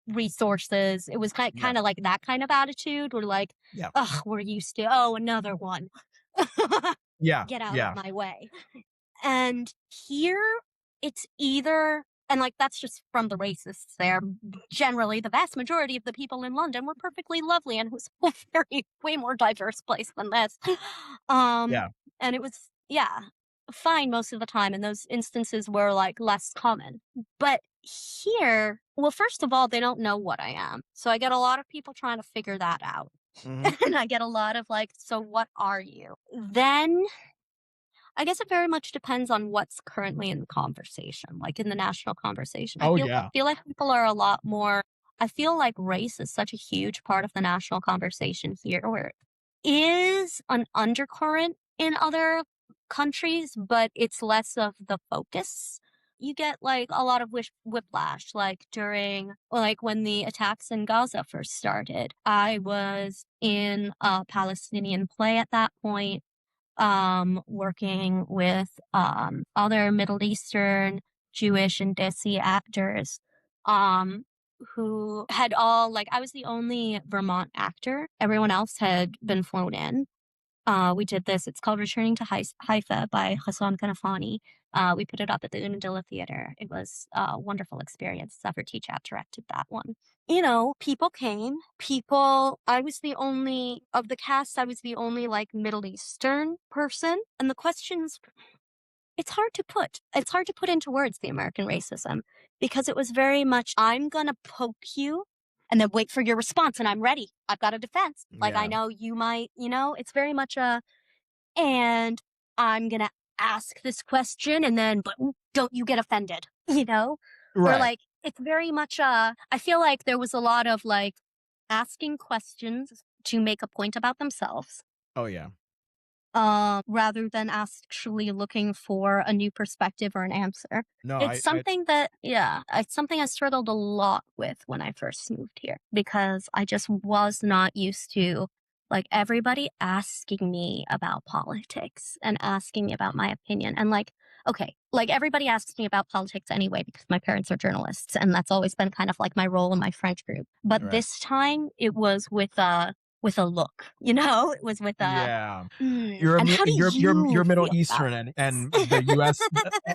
resources. It was Yeah. kind of like that kind of attitude. We're like, Yeah. "Ugh, we're used to another one. Yeah. Get out of Yeah. my way." And here, it's either and like that's just from the racists there. Generally, the vast majority of the people in London were perfectly lovely, and it was a very way more diverse place than this. Um, Yeah. and it was yeah, fine most of the time, and those instances were like less common. But here, well, first of all, they don't know what I am. So I get a lot of people trying to figure that out. Mhm. And I get a lot of like, so what are you? Then I guess it very much depends on what's currently in the conversation, like in the national conversation. I Oh, feel yeah. feel like people are a lot more I feel like race is such a huge part of the national conversation here where it is an undercurrent in other countries, but it's less of the focus. You get like a lot of whiplash, like during, like when the attacks in Gaza first started. I was in a Palestinian play at that point, working with other Middle Eastern, Jewish, and Desi actors, um, who had all like I was the only Vermont actor. Everyone else had been flown in. We did this. It's called Returning to Haifa by Hassan Kanafani. We put it up at the Unadilla Theater. It was a wonderful experience. Zephyr Teachout directed that one. You know, people came. I was the only, of the cast, I was the only like Middle Eastern person. And the questions, it's hard to put into words the American racism because it was very much, I'm going to poke you and then wait for your response and I'm ready. I've got a defense. Like I Yeah. know you might, it's very much a and I'm gonna ask this question, and then, but don't you get offended, you know? Or Right. like, it's very much, I feel like there was a lot of like asking questions to make a point about themselves, Oh, yeah. rather than actually looking for a new perspective or an answer. No, It's I something that, yeah, it's something I struggled a lot with when I first moved here because I just was not used to like everybody asking me about politics and asking me about my opinion. And like, okay, like everybody asks me about politics anyway because my parents are journalists and that's always been kind of like my role in my friend group. But right. this time it was with a look, it was with a Yeah. and how do you You're Middle feel about Eastern, and the US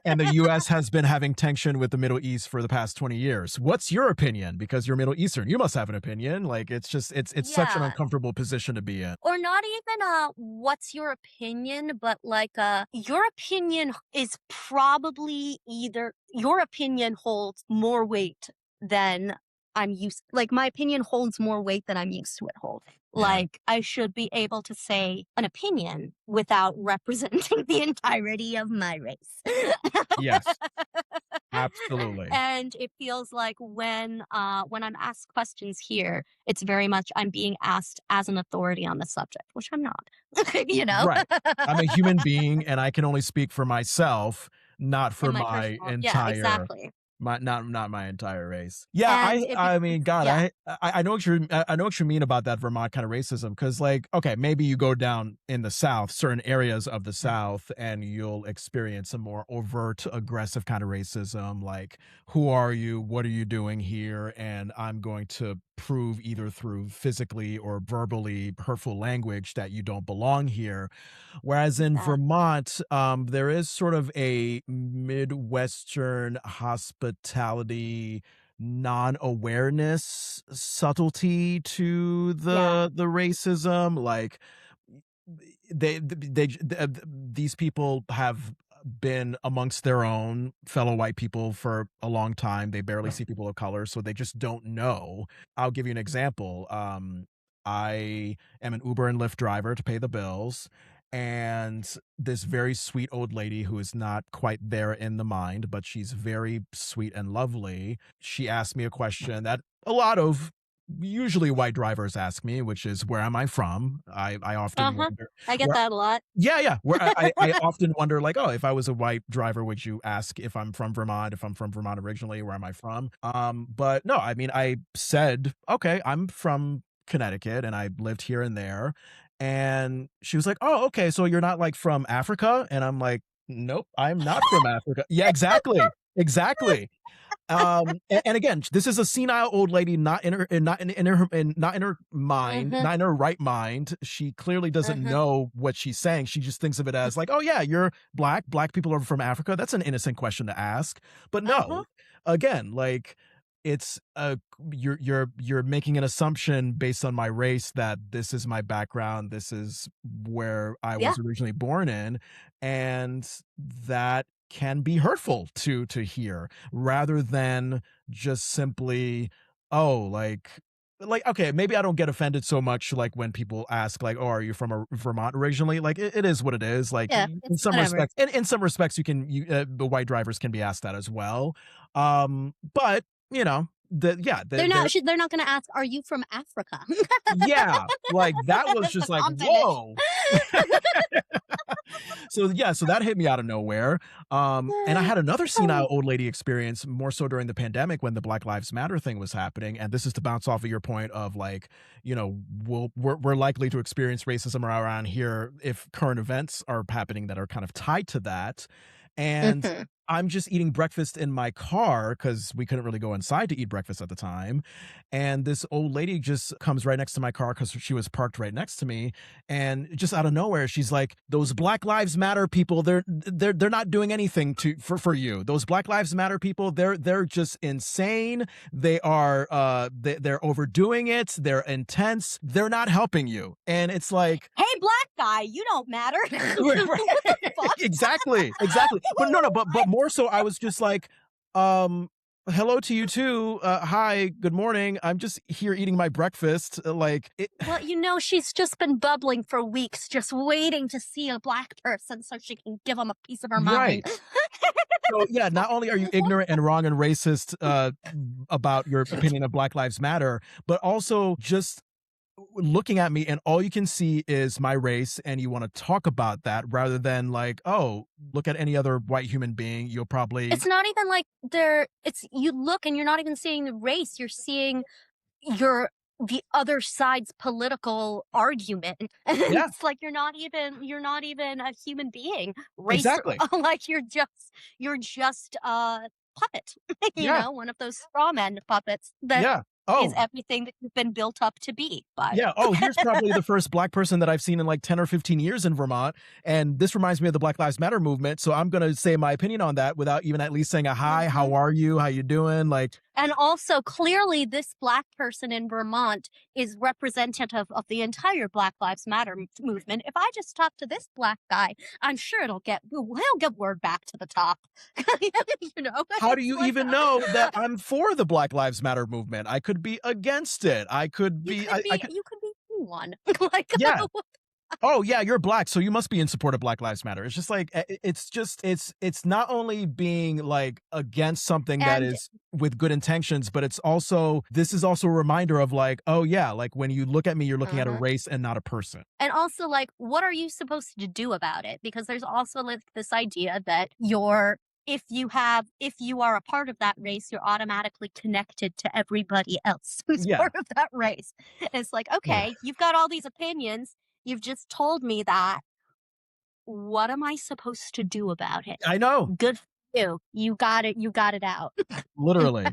and the US has been having tension with the Middle East for the past 20 years. What's your opinion? Because you're Middle Eastern. You must have an opinion. Like it's just it's such an yeah, uncomfortable position to be in. or not even what's your opinion, but like your opinion is probably either your opinion holds more weight than I'm used, like my opinion holds more weight than I'm used to it holding. Yeah. Like I should be able to say an opinion without representing the entirety of my race. Yes. Absolutely. And it feels like when I'm asked questions here, it's very much I'm being asked as an authority on the subject, which I'm not. you know? Right. I'm a human being and I can only speak for myself, not for In my my personal, yeah, entire exactly. my not my entire race. Yeah, And it I mean, becomes, God, yeah, I know what you're I know what you mean about that Vermont kind of racism because, like, okay, maybe you go down in the South, certain areas of the South, and you'll experience a more overt, aggressive kind of racism, like, who are you? What are you doing here? And I'm going to prove either through physically or verbally hurtful language that you don't belong here. Whereas in that, Vermont, there is sort of a Midwestern hospitality, non-awareness subtlety to yeah, the racism. Like these people have been amongst their own fellow white people for a long time. They barely see people of color, so they just don't know. I'll give you an example. I am an Uber and Lyft driver to pay the bills, and this very sweet old lady who is not quite there in the mind, but she's very sweet and lovely. She asked me a question that a lot of usually white drivers ask me, which is, "Where am I from?" I often uh-huh. wonder I get where. that a lot. Yeah, yeah. Where I often wonder, like, oh, if I was a white driver, would you ask if I'm from Vermont? If I'm from Vermont originally, where am I from? But no, I mean, I said, okay, I'm from Connecticut, and I lived here and there. And she was like, oh, okay, so you're not like from Africa? And I'm like, nope, I'm not from Africa. Yeah, exactly, exactly. And again, this is a senile old lady, not in her, not in her mind, Uh-huh, not in her right mind. She clearly doesn't uh-huh, know what she's saying. She just thinks of it as like, oh yeah, you're black. Black people are from Africa. That's an innocent question to ask. But uh-huh, no, again, like it's you're making an assumption based on my race that this is my background. This is where I yeah, was originally born in, and that can be hurtful to hear rather than just simply, oh, like okay, maybe I don't get offended so much like when people ask like, oh, are you from Vermont originally? Like it is what it is. Like yeah, in it's some whatever. respects, in some respects, the white drivers can be asked that as well. But you know, they're They're not gonna ask, "Are you from Africa?" yeah, like that was just like I'm finished. whoa. So yeah, so that hit me out of nowhere. And I had another senile Oh, old lady experience more so during the pandemic when the Black Lives Matter thing was happening. And this is to bounce off of your point of like, we're likely to experience racism around here if current events are happening that are kind of tied to that. And mhm, I'm just eating breakfast in my car because we couldn't really go inside to eat breakfast at the time. And this old lady just comes right next to my car because she was parked right next to me, and just out of nowhere she's like, those Black Lives Matter people, they're not doing anything for you. Those Black Lives Matter people, they're just insane. They're overdoing it. They're intense. They're not helping you. And it's like, "Hey, black guy, you don't matter." right, What the right. fuck? Exactly, exactly. But no, no, but What? more so I was just like, um Hello to you too. Hi, good morning. I'm just here eating my breakfast. Well, she's just been bubbling for weeks, just waiting to see a black person so she can give them a piece of her mind. Right. So yeah, not only are you ignorant and wrong and racist about your opinion of Black Lives Matter, but also just looking at me and all you can see is my race and you want to talk about that rather than like, oh, look at any other white human being, you'll probably. It's not even like you look and you're not even seeing the race, you're seeing your the other side's political argument. And Yeah, it's like you're not even a human being. Race exactly. like you're just a puppet. Yeah, One of those straw man puppets that yeah. is Oh, everything that you've been built up to be by. yeah. Oh, here's probably the first black person that I've seen in like 10 or 15 years in Vermont. And this reminds me of the Black Lives Matter movement. So I'm going to say my opinion on that without even at least saying a hi, how Mhm. are you? How you doing? Like, And also, clearly, this black person in Vermont is representative of the entire Black Lives Matter movement. If I just talk to this black guy, I'm sure he'll get word back to the top. how do It's you like even know that I'm for the Black Lives Matter movement? I could be against it. I could you be, could I be could, you could be one. like, yeah. Oh yeah, you're black, so you must be in support of Black Lives Matter. It's just like it's just it's not only being like against something that and is with good intentions, but this is also a reminder of like, oh yeah, like when you look at me, you're looking at a uh race and not a person. and also, like, what are you supposed to do about it? Because there's also like this idea that if you are a part of that race, you're automatically connected to everybody else who's Yeah. part of that race. And it's like, okay, you've got all these opinions. You've just told me that. What am I supposed to do about it? I know, Good for you. You got it. You got it out. literally.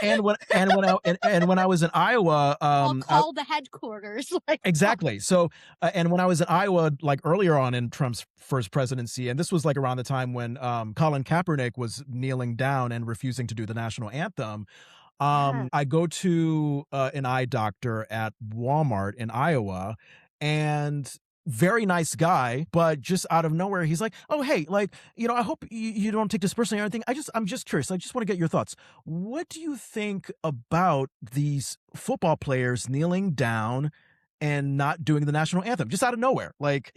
And when I was in Iowa, I'll call the headquarters. Like, exactly. So, and when I was in Iowa, like earlier on in Trump's first presidency, and this was like around the time when Colin Kaepernick was kneeling down and refusing to do the national anthem. yeah. I go to an eye doctor at Walmart in Iowa, and very nice guy, but just out of nowhere, he's like, "Oh, hey, like, I hope you don't take this personally or anything. I'm just curious. I just want to get your thoughts. What do you think about these football players kneeling down?" And not doing the national anthem just out of nowhere. Like,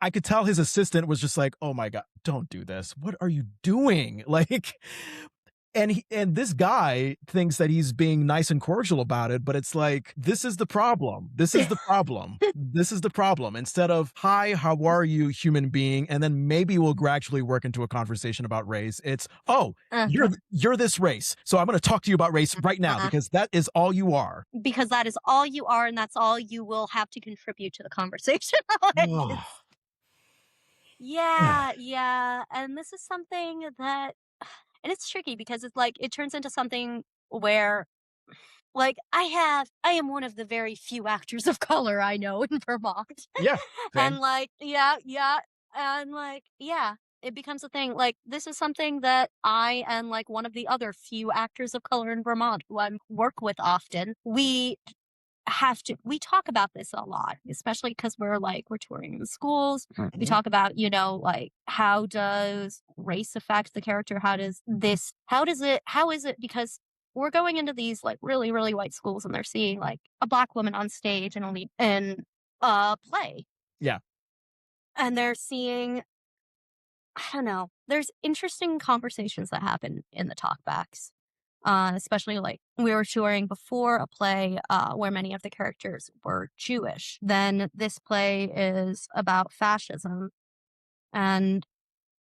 I could tell his assistant was just like, oh my God, don't do this. What are you doing? Like, and this guy thinks that he's being nice and cordial about it, but it's like, this is the problem. This is the problem. This is the problem. Instead of, hi, how are you, human being? And then maybe we'll gradually work into a conversation about race. It's, oh, Uh-huh. you're this race. So I'm going to talk to you about race right now Uh-huh. because that is all you are. Because that is all you are, and that's all you will have to contribute to the conversation. Like, Oh, yeah. yeah, yeah. And this is something that, and it's tricky because it's like, it turns into something where, like, I am one of the very few actors of color I know in Vermont. Yeah. And Same. like, yeah, yeah. And like, yeah, it becomes a thing. Like, this is something that I am like one of the other few actors of color in Vermont who I work with often. We talk about this a lot, especially because we're touring in schools. We Mhm. talk about, like, how does race affect the character? How is it? Because we're going into these like really, really white schools and they're seeing like a black woman on stage and only in a play. Yeah. And they're seeing, I don't know, there's interesting conversations that happen in the talkbacks. Especially like we were touring before a play where many of the characters were Jewish. Then this play is about fascism, and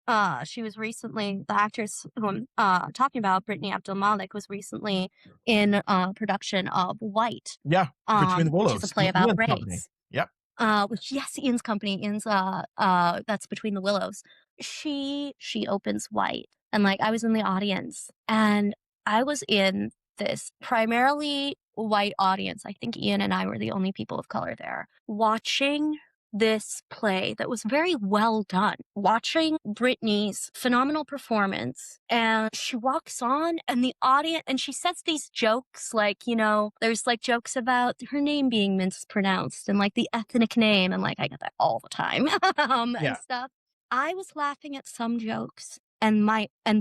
the actress who I'm talking about, Brittany Abdulmalik, was recently in a production of White, Yeah. Between the which is a Willows. play about Ian's company. race. Yep. Which, yes, Ian's company, that's Between the Willows. She opens White, and like I was in the audience, and I was in this primarily white audience. I think Ian and I were the only people of color there, watching this play that was very well done, watching Brittany's phenomenal performance. And she walks on, and the audience, and she says these jokes like, there's like jokes about her name being mispronounced and like the ethnic name. And like, I get that all the time and Yeah. stuff. I was laughing at some jokes and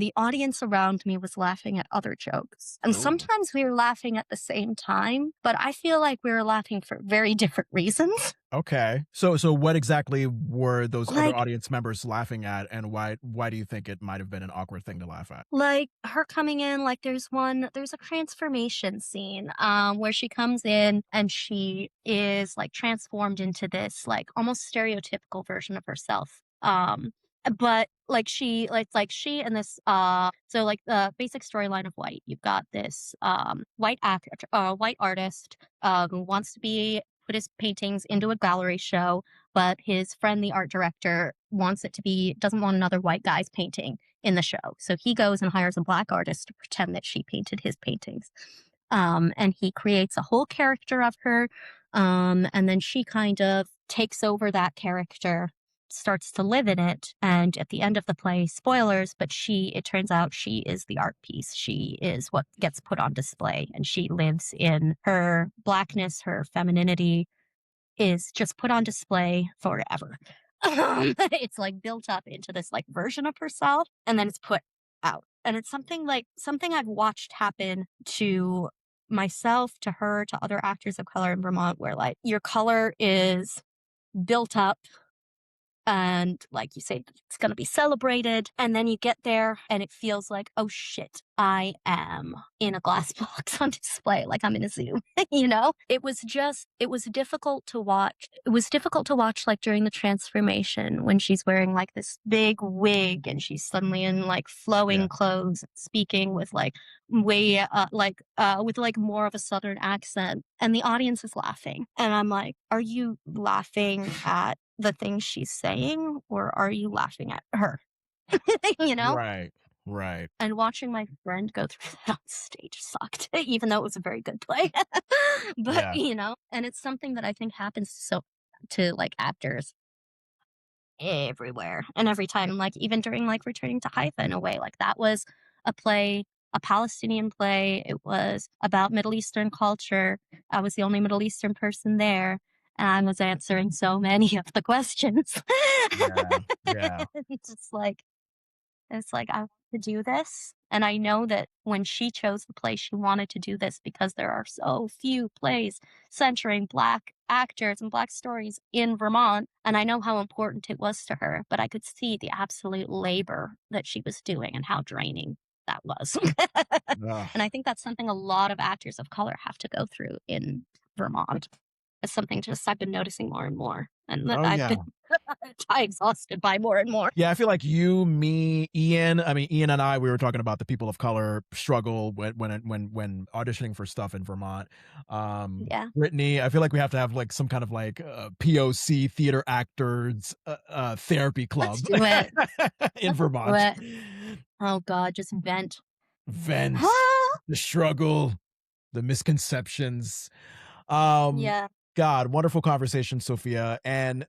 the audience around me was laughing at other jokes. And Ooh. sometimes we were laughing at the same time, but I feel like we were laughing for very different reasons. Okay. So what exactly were those other Like audience members laughing at, and why do you think it might have been an awkward thing to laugh at? like her coming in, like there's a transformation scene where she comes in and she is like transformed into this like almost stereotypical version of herself. But like she and this so like the basic storyline of White, you've got this white artist who wants to be put his paintings into a gallery show, but his friend the art director doesn't want another white guy's painting in the show. So he goes and hires a black artist to pretend that she painted his paintings. And he creates a whole character of her. And then she kind of takes over that character, starts to live in it. And at the end of the play, spoilers, but it turns out she is the art piece. She is what gets put on display. And she lives in her blackness, her femininity is just put on display forever. It's like built up into this like version of herself and then it's put out. And it's something I've watched happen to myself, to her, to other actors of color in Vermont, where like your color is built up and like you say it's going to be celebrated, and then you get there and it feels like, oh shit, I am in a glass box on display, like I'm in a zoo. It was difficult to watch. It was difficult to watch like during the transformation when she's wearing like this big wig and she's suddenly in like flowing Yeah. clothes, speaking with like way with like more of a southern accent, and the audience is laughing and I'm like, are you laughing at the things she's saying or are you laughing at her? you know Right. Right. and watching my friend go through that on stage sucked, even though it was a very good play. But Yeah. and it's something that I think happens to like actors everywhere and every time, like even during like Returning to Haifa, in a way, like that was a Palestinian play. It was about Middle Eastern culture. I was the only Middle Eastern person there, and I was answering so many of the questions. Yeah. Yeah. It's like I want to do this, and I know that when she chose the play, she wanted to do this because there are so few plays centering Black actors and Black stories in Vermont, and I know how important it was to her, but I could see the absolute labor that she was doing and how draining that was. Ugh. And I think that's something a lot of actors of color have to go through in Vermont. It's something just I've been noticing more and more, and that Oh I've yeah. been exhausted by more and more. Yeah, I feel like you, me, Ian. I mean, Ian and I. We were talking about the people of color struggle when auditioning for stuff in Vermont. Yeah. Brittany, I feel like we have to have like some kind of like POC theater actors therapy club Let's do it. in Let's do Vermont. it. Oh God, just vent. Vents, the struggle, the misconceptions. Um, Yeah. God, wonderful conversation, Sophia. And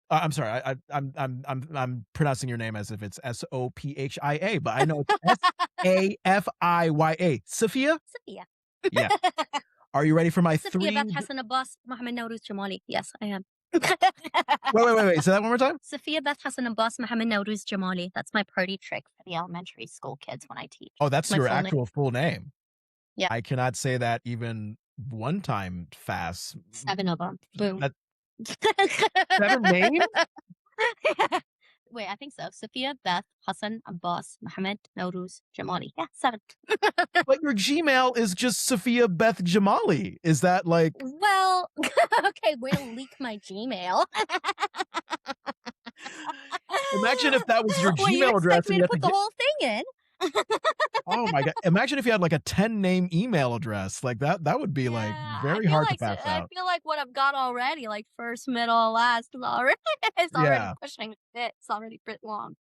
I'm sorry, I'm pronouncing your name as if it's Sophia, but I know it's Safiya. Sophia? Safiya. Yeah. Are you ready for my Safiya Beth three? Hassan Abbas Mohammed Nowruz Jamali. Yes, I am. Wait. Say that one more time. Safiya Beth Hassan Abbas Mohammed Nowruz Jamali. That's my party trick for the elementary school kids when I teach. Oh, that's My your full name. actual full name. Yeah. I cannot say that even one time fast. 7 of them. Boom. That 7 names? Wait, I think so. Safiya Beth Hassan Abbas Mohammed Nowruz Jamali. Yeah, 7. But your Gmail is just Safiya Beth Jamali. Is that like? Well, okay, way to leak my Gmail. Imagine if that was your Well, you Gmail address expect me and you to had to put the get. whole thing in? Oh my God. Imagine if you had like a 10-name email address. Like that would be like Yeah, very hard to pass I out. feel like what I've got already, like first, middle, last, is already it's already Yeah. pushing it. It's already pretty long.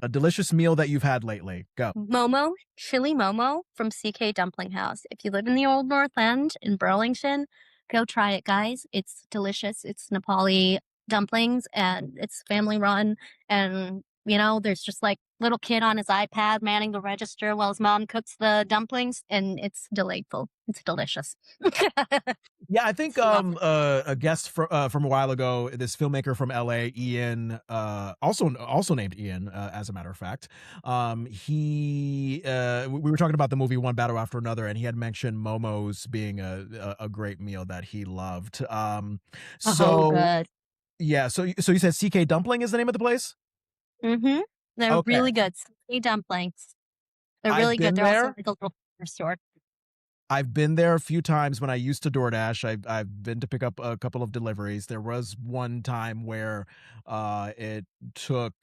A delicious meal that you've had lately. Go. Momo, chili momo from CK Dumpling House. If you live in the Old North End in Burlington, go try it, guys. It's delicious. It's Nepali dumplings and it's family run, and You know, there's just like little kid on his iPad manning the register while his mom cooks the dumplings, and it's delightful. It's delicious. Yeah, I think Love it. a guest from a while ago, this filmmaker from LA, Ian, also named Ian, as a matter of fact. He we were talking about the movie One Battle After Another, and he had mentioned momos being a great meal that he loved. Oh, So good. yeah, so you said CK Dumpling is the name of the place? Mhm. They're Okay, really good. Sweet dumplings. They're I've really good. been They're also there. like a little corner store. I've been there a few times when I used to DoorDash. I've been to pick up a couple of deliveries. There was one time where it took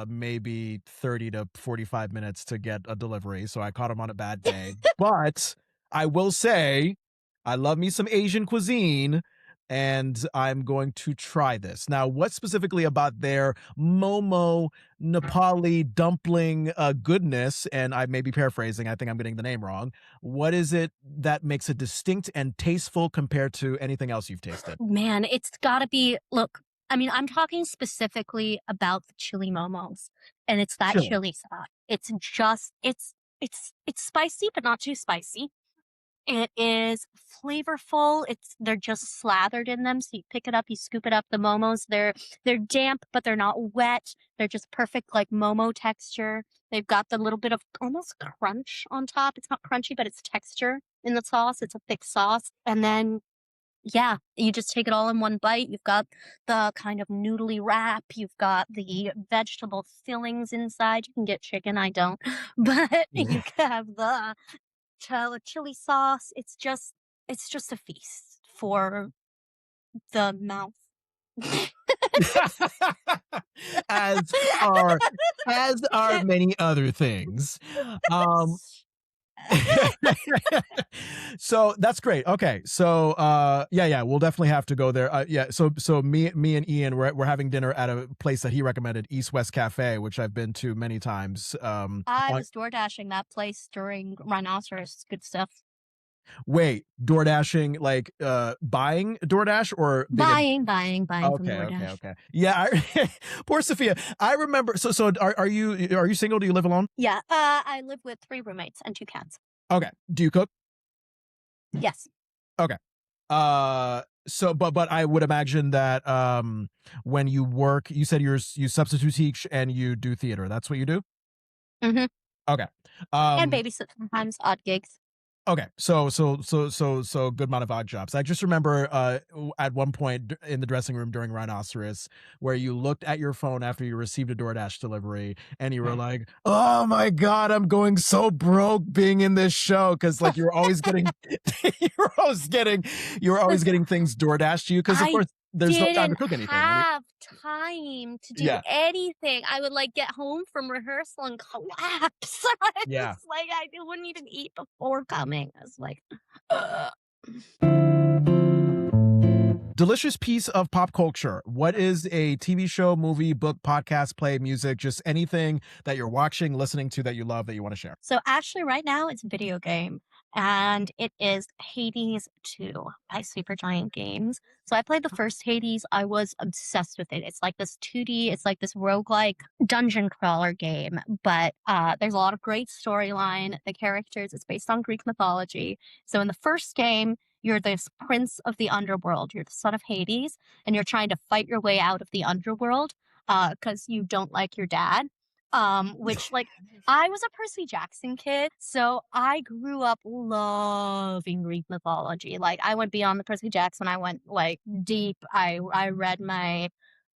maybe 30 to 45 minutes to get a delivery, so I caught him on a bad day. But I will say I love me some Asian cuisine, and I'm going to try this. Now, what specifically about their Momo Nepali dumpling goodness, and I may be paraphrasing, I think I'm getting the name wrong, what is it that makes it distinct and tasteful compared to anything else you've tasted? Man, it's gotta be look, I mean, I'm talking specifically about the chili momos, and it's that Chili. chili sauce. It's just it's spicy, but not too spicy. It is flavorful. They're just slathered in them, so you pick it up, you scoop it up. The momos, they're damp, but they're not wet. They're just perfect like momo texture. They've got the little bit of almost crunch on top. It's not crunchy, but it's texture in the sauce. It's a thick sauce. And then yeah, you just take it all in one bite. You've got the kind of noodly wrap. You've got the vegetable fillings inside. You can get chicken. I don't, but you have the chili sauce. It's just a feast for the mouth. as are as are many other things. Um so that's great. Okay. So yeah, we'll definitely have to go there. Yeah, so me and Ian we're having dinner at a place that he recommended, East West Cafe, which I've been to many times. I was door dashing that place during Rhinoceros. Good stuff. Wait, door dashing, like buying DoorDash or being a Buying from DoorDash. okay. Yeah, poor Safiya. I remember. So are you single? Do you live alone? Yeah, I live with 3 roommates and 2 cats. Okay. Do you cook? Yes. Okay. So but I would imagine that when you work, you said you substitute teach and you do theater. That's what you do? Mhm. Okay. And Um babysit sometimes, odd gigs. Okay, so good amount of odd jobs. I just remember at one point in the dressing room during Rhinoceros, where you looked at your phone after you received a DoorDash delivery, and you were like, "Oh my god, I'm going so broke being in this show," because like you're always getting, you're always getting things DoorDashed to you, because of I course there's no time to didn't cook anything. have time to do Yeah, anything. I would, like, get home from rehearsal and collapse. I yeah. was like, I wouldn't even eat before coming. I was like, "Ugh." Delicious piece of pop culture. What is a TV show, movie, book, podcast, play, music, just anything that you're watching, listening to that you love that you want to share? So, actually, right now, it's a video game, and it is Hades 2 by Supergiant Games. So, I played the first Hades. I was obsessed with it. It's like this 2D, it's like this roguelike dungeon crawler game, but there's a lot of great storyline. The characters, it's based on Greek mythology. So, in the first game, you're this prince of the underworld. You're the son of Hades, and you're trying to fight your way out of the underworld because you don't like your dad. Which, like, I was a Percy Jackson kid, so I grew up loving Greek mythology. Like, I went beyond the Percy Jackson. I went like deep. I read my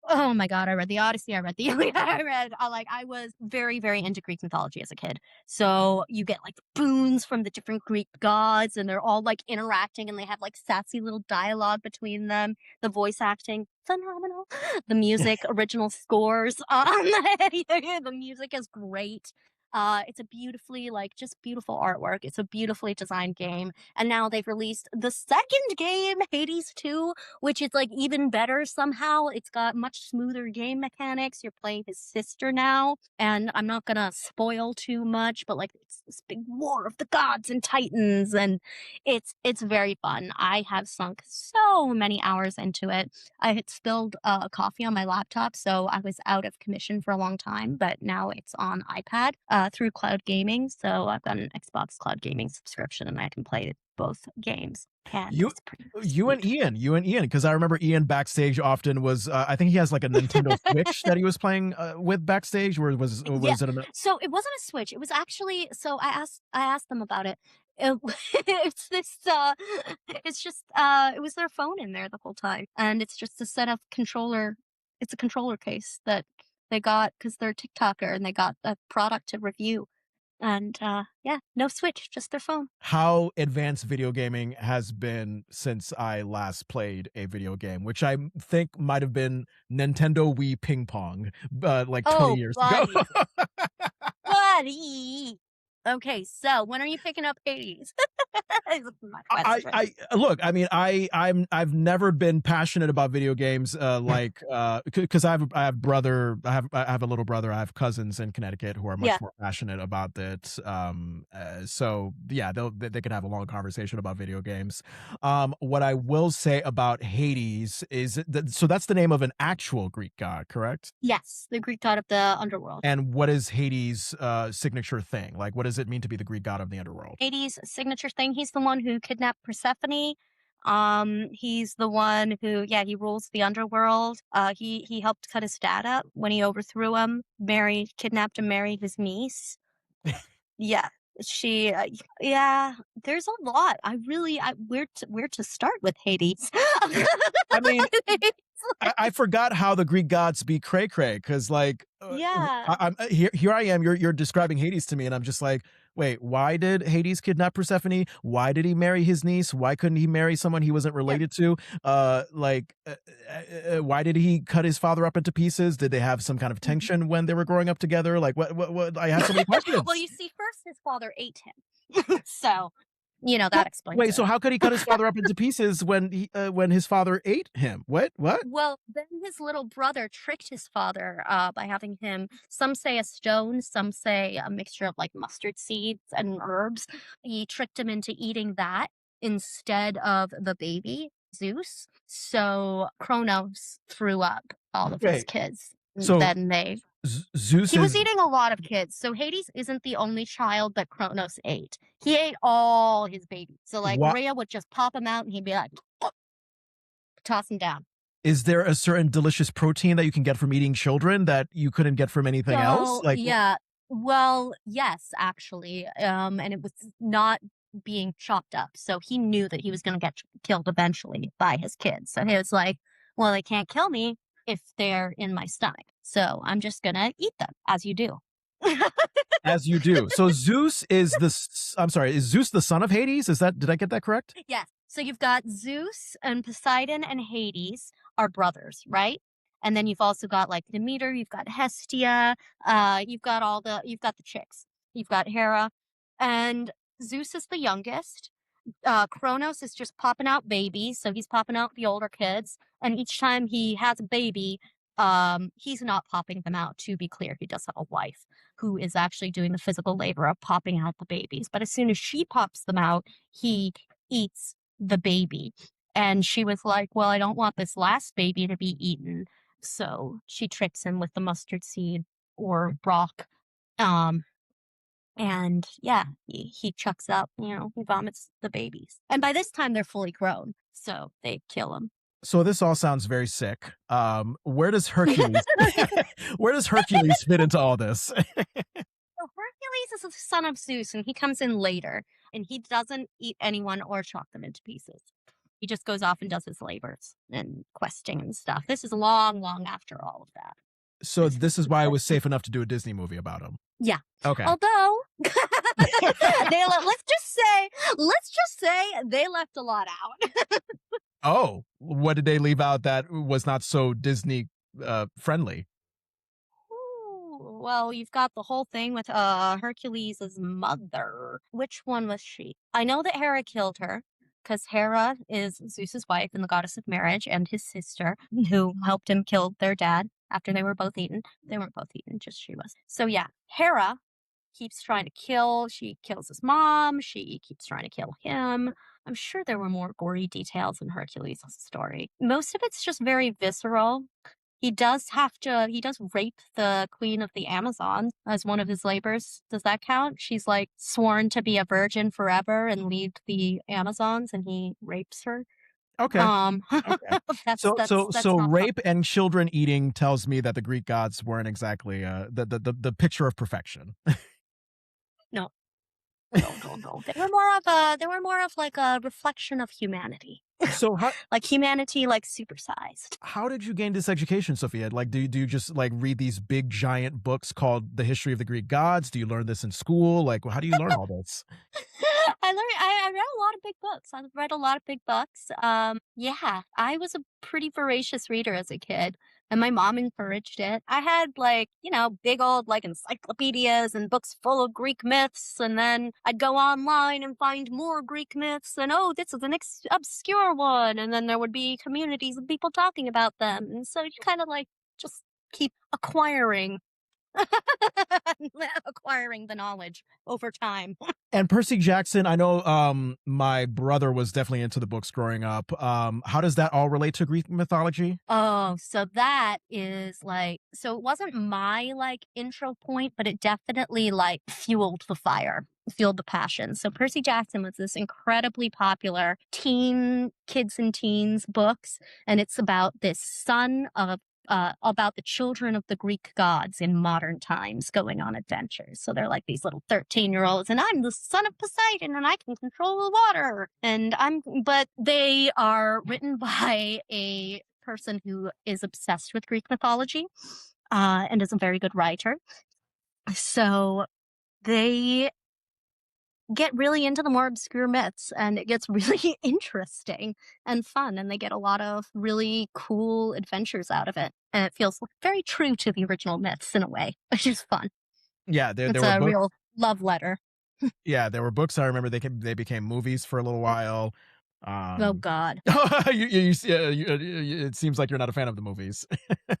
oh my god, I read the Odyssey, I read the Iliad, I read like I was very, very into Greek mythology as a kid. So you get like boons from the different Greek gods, and they're all like interacting, and they have like sassy little dialogue between them. The voice acting, phenomenal. The music, original scores. The music is great. It's a beautifully, like, just beautiful artwork. It's a beautifully designed game. And now they've released the second game, Hades 2, which is like even better somehow. It's got much smoother game mechanics. You're playing his sister now. And I'm not gonna spoil too much, but like it's this big war of the gods and titans, and it's very fun. I have sunk so many hours into it. I had spilled coffee on my laptop, so I was out of commission for a long time, but now it's on iPad through cloud gaming. So I've got an Xbox cloud gaming subscription and I can play both games. And You it's pretty you and sweet. Ian, because I remember Ian backstage often was, I think he has like a Nintendo Switch that he was playing with backstage, or Yeah. was it an So it wasn't a Switch. It was actually, so I asked them about it. It it's this it's just it was their phone in there the whole time. And it's just a set of controller, it's a controller case that they got because they're a TikToker and they got a product to review. And yeah, no Switch, just their phone. how advanced video gaming has been since I last played a video game, which I think might have been Nintendo Wii Ping Pong, like 20 Oh, years ago. buddy. Buddy. Okay, so when are you picking up Hades? Is my question. I look. I mean, I've never been passionate about video games, because I have brother, I have a little brother, I have cousins in Connecticut who are much Yeah. more passionate about it. So yeah, they could have a long conversation about video games. What I will say about Hades is that, so that's the name of an actual Greek god, correct? Yes, the Greek god of the underworld. And what is Hades' signature thing? Like, what does it mean to be the Greek god of the underworld? Hades' signature thing. He's the one who kidnapped Persephone. He's the one who, yeah, he rules the underworld. He helped cut his dad up when he overthrew him. Mary kidnapped and married his niece. Yeah, she. Yeah, there's a lot. Where to start with Hades? I mean, I forgot how the Greek gods be cray cray, because like, Yeah. I'm here. I am. You're describing Hades to me, and I'm just like, wait, why did Hades kidnap Persephone? Why did he marry his niece? Why couldn't he marry someone he wasn't Yeah. related to? Why did he cut his father up into pieces? Did they have some kind of Mhm. tension when they were growing up together? Like, what? I have so many Well, questions. you see, first his father ate him, so that What? explains Wait, so it. how could he cut his father up into pieces when his father ate him? What? What? Well, then his little brother tricked his father by having him, some say a stone, some say a mixture of like mustard seeds and herbs. He tricked him into eating that instead of the baby, Zeus. So Kronos threw up all of his Wait. kids. And So then Zeus he was is eating a lot of kids. So Hades isn't the only child that Kronos ate. He ate all his babies. So like what? Rhea would just pop him out and he'd be like, toss him down. Is there a certain delicious protein that you can get from eating children that you couldn't get from anything else? So, Like, yeah. Well, yes, actually. And it was not being chopped up. So he knew that he was going to get killed eventually by his kids. So he was like, well, they can't kill me if they're in my stomach. So I'm just going to eat them, as you do. as you do. So Zeus is I'm sorry, is Zeus the son of Hades? Did I get that correct? Yes. So you've got Zeus and Poseidon and Hades are brothers, right? And then you've also got like Demeter, you've got Hestia, you've got the chicks. You've got Hera, and Zeus is the youngest. Kronos is just popping out babies, so he's popping out the older kids, and each time he has a baby, he's not popping them out. To be clear, he does have a wife who is actually doing the physical labor of popping out the babies. But as soon as she pops them out, he eats the baby. And she was like, "Well, I don't want this last baby to be eaten." So she tricks him with the mustard seed or rock. Um, and yeah, he chucks up, he vomits the babies. And by this time, they're fully grown. So they kill him. So this all sounds very sick. Where does Hercules where does Hercules fit into all this? So Hercules is the son of Zeus, and he comes in later, and he doesn't eat anyone or chop them into pieces. He just goes off and does his labors and questing and stuff. This is long, long after all of that. So this is why I was safe enough to do a Disney movie about him. Yeah. Okay. Although let's just say they left a lot out. Oh, what did they leave out that was not so Disney friendly? well, you've got the whole thing with Hercules' mother. Which one was she? I know that Hera killed her because Hera is Zeus's wife and the goddess of marriage, and his sister, who helped him kill their dad after they were both eaten. They weren't both eaten, just she was. So yeah, Hera keeps trying to kill. She kills his mom. She keeps trying to kill him. I'm sure there were more gory details in Hercules' story. Most of it's just very visceral. He does rape the queen of the Amazon as one of his labors. Does that count? She's like sworn to be a virgin forever and lead the Amazons, and he rapes her. Okay. Okay. So Not fun. rape and children eating tells me that the Greek gods weren't exactly the picture of perfection. No, no. They were more of like a reflection of humanity. So Like humanity, like supersized. how did you gain this education, Sophia? Like, do you just like read these big giant books called The History of the Greek Gods? Do you learn this in school? Like, how do you learn all this? I read a lot of big books. I read a lot of big books. Yeah, I was a pretty voracious reader as a kid, and my mom encouraged it. I had like, big old like encyclopedias and books full of Greek myths, and then I'd go online and find more Greek myths, and oh, this is the next obscure one, and then there would be communities of people talking about them, and so you kind of like just keep acquiring acquiring the knowledge over time. And Percy Jackson, I know my brother was definitely into the books growing up. How does that all relate to Greek mythology? Oh, so that is like, so it wasn't my like intro point, but it definitely like fueled the fire, fueled the passion. So Percy Jackson was this incredibly popular kids and teens books, and it's about this son of about the children of the Greek gods in modern times going on adventures. So they're like these little 13-year-olds, and I'm the son of Poseidon, and I can control the water. But they are written by a person who is obsessed with Greek mythology and is a very good writer. So they get really into the more obscure myths, and it gets really interesting and fun, and they get a lot of really cool adventures out of it, and it feels very true to the original myths in a way, which is fun. Yeah, there It's were a books. real love letter. Yeah, there were books. I remember they became movies for a little while. Oh Um, God. it seems like you're not a fan of the movies.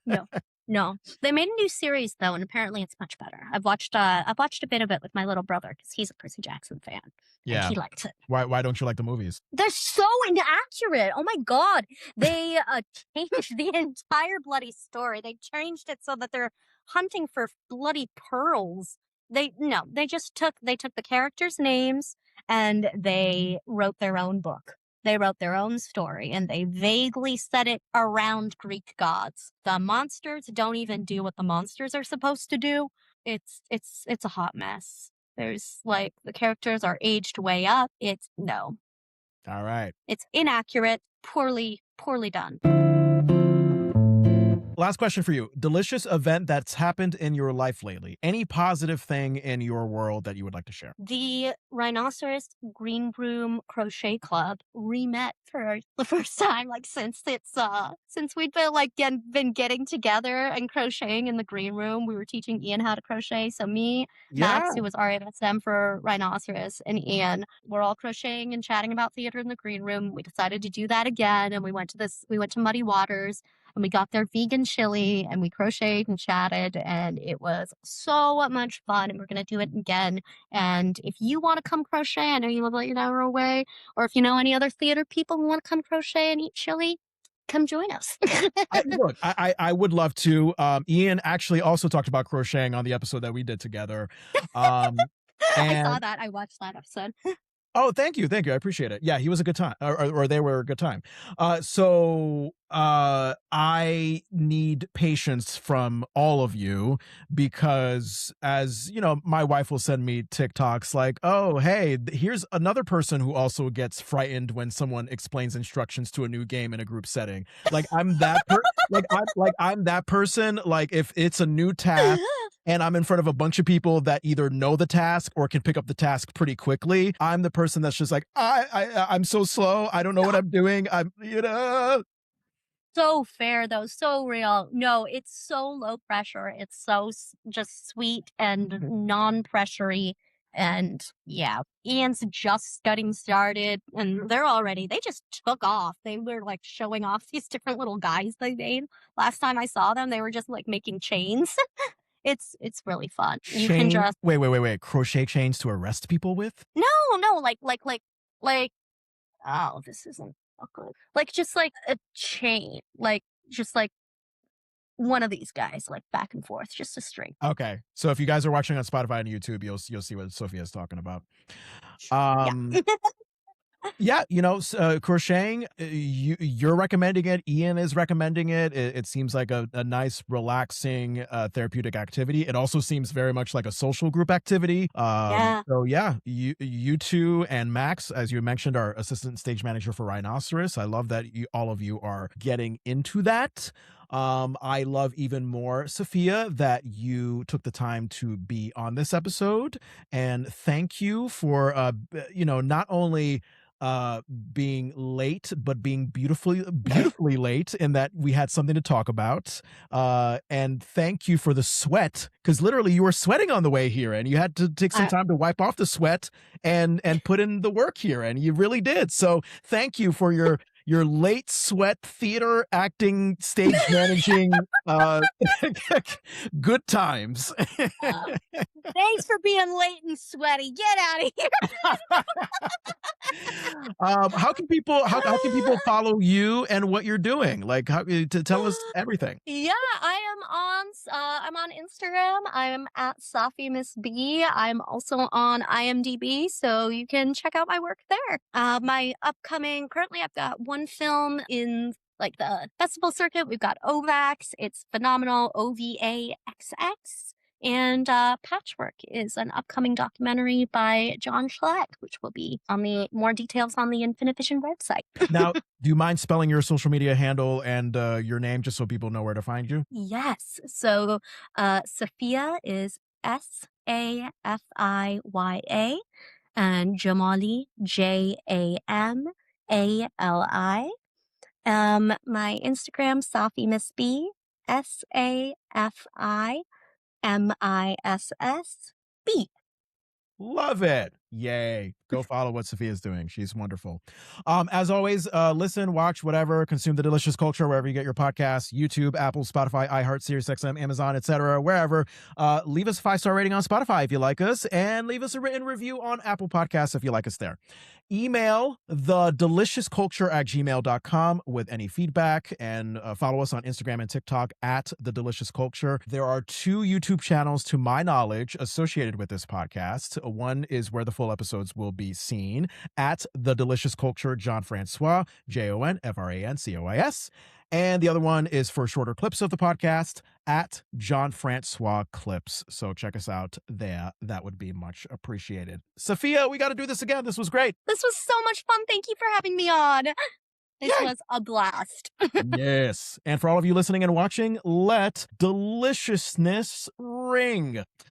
No, no. They made a new series though, and apparently it's much better. I've watched a bit of it with my little brother because he's a Percy Jackson fan, and Yeah. he likes it. Why don't you like the movies? They're so inaccurate. Oh my God. They changed the entire bloody story. They changed it so that they're hunting for bloody pearls. They took the characters' names and they wrote their own book. They wrote their own story, and they vaguely set it around Greek gods. The monsters don't even do what the monsters are supposed to do. It's a hot mess. There's like the characters are aged way up. It's no. All right. It's inaccurate, poorly done. Last question for you. Delicious event that's happened in your life lately. Any positive thing in your world that you would like to share? The Rhinoceros Green Room Crochet Club re-met for the first time, like since we'd been getting together and crocheting in the green room. We were teaching Ian how to crochet. So me, Yeah. Max, who was RASM for Rhinoceros, and Ian, we're all crocheting and chatting about theater in the green room. We decided to do that again, and we went to Muddy Waters, and we got their vegan chili, and we crocheted and chatted, and it was so much fun, and we're going to do it again. And if you want to come crochet, I know you live like an hour away, or if you know any other theater people who want to come crochet and eat chili, come join us. I would love to. Ian actually also talked about crocheting on the episode that we did together. Um, I saw and that. I watched that episode. Oh, thank you, I appreciate it. Yeah, he was a good time, or they were a good time. I need patience from all of you because, as you know, my wife will send me TikToks like, "Oh, hey, here's another person who also gets frightened when someone explains instructions to a new game in a group setting." Like I'm that person. Like if it's a new task and I'm in front of a bunch of people that either know the task or can pick up the task pretty quickly, I'm the person that's just like, I'm so slow. I don't know what I'm doing. so fair though, so real. No, it's so low pressure. It's so just sweet and non-pressury. And yeah, Ian's just getting started and they just took off. They were like showing off these different little guys they made. Last time I saw them, they were just like making chains. It's really fun. You can Chain just wait. Crochet chains to arrest people with? no, like oh, this isn't good. Like just like a chain, like just like one of these guys, like back and forth, just a string. Okay. So if you guys are watching on Spotify and YouTube, you'll see what Sophia is talking about. Yeah. Um Yeah, crocheting, you're recommending it. Ian is recommending it. It seems like a nice, relaxing, therapeutic activity. It also seems very much like a social group activity. Yeah. So yeah, you two and Max, as you mentioned, are assistant stage manager for Rhinoceros. I love that all of you are getting into that. I love even more, Safiya, that you took the time to be on this episode, and thank you for, not only uh being late but being beautifully late, in that we had something to talk about, and thank you for the sweat, because literally you were sweating on the way here and you had to take some I, time to wipe off the sweat and put in the work here, and you really did. So thank you for your late sweat theater acting stage managing, good times. uh, thanks for being late and sweaty. Get out of How can people here. follow you and what you're doing? Like, how to tell us everything. Yeah, I'm on Instagram. I'm at Safi Miss B. I'm also on IMDb, so you can check out my work there. My upcoming currently I've got one film in like the festival circuit. We've got OVAX. It's phenomenal. OVAXX. And Patchwork is an upcoming documentary by John Schleck, which will be on the more details on the Infinite Vision website. Now, do you mind spelling your social media handle and your name just so people know where to find you? Yes. So Safiya is Safiya, and Jamali, Jamali. My Instagram, Safi Miss B, SAFIMISSB. Love it. Yay. Go follow what Sophia's doing. She's wonderful. As always, listen, watch, whatever, consume the delicious culture wherever you get your podcasts, YouTube, Apple, Spotify, iHeart, SiriusXM, Amazon, etc., wherever. Leave us a 5-star rating on Spotify if you like us, and leave us a written review on Apple Podcasts if you like us there. Email thedeliciousculture@gmail.com with any feedback, and follow us on Instagram and TikTok at The Delicious Culture. There are 2 YouTube channels, to my knowledge, associated with this podcast. One is where the full episodes will be seen, at The Delicious Culture Jon Francois, JonFrancois. And the other one is for shorter clips of the podcast, at Jon Francois Clips. So check us out there. That would be much appreciated. Safiya, we got to do this again. This was great. This was so much fun. Thank you for having me on. This Yay. was a blast. Yes. And for all of you listening and watching, let deliciousness ring.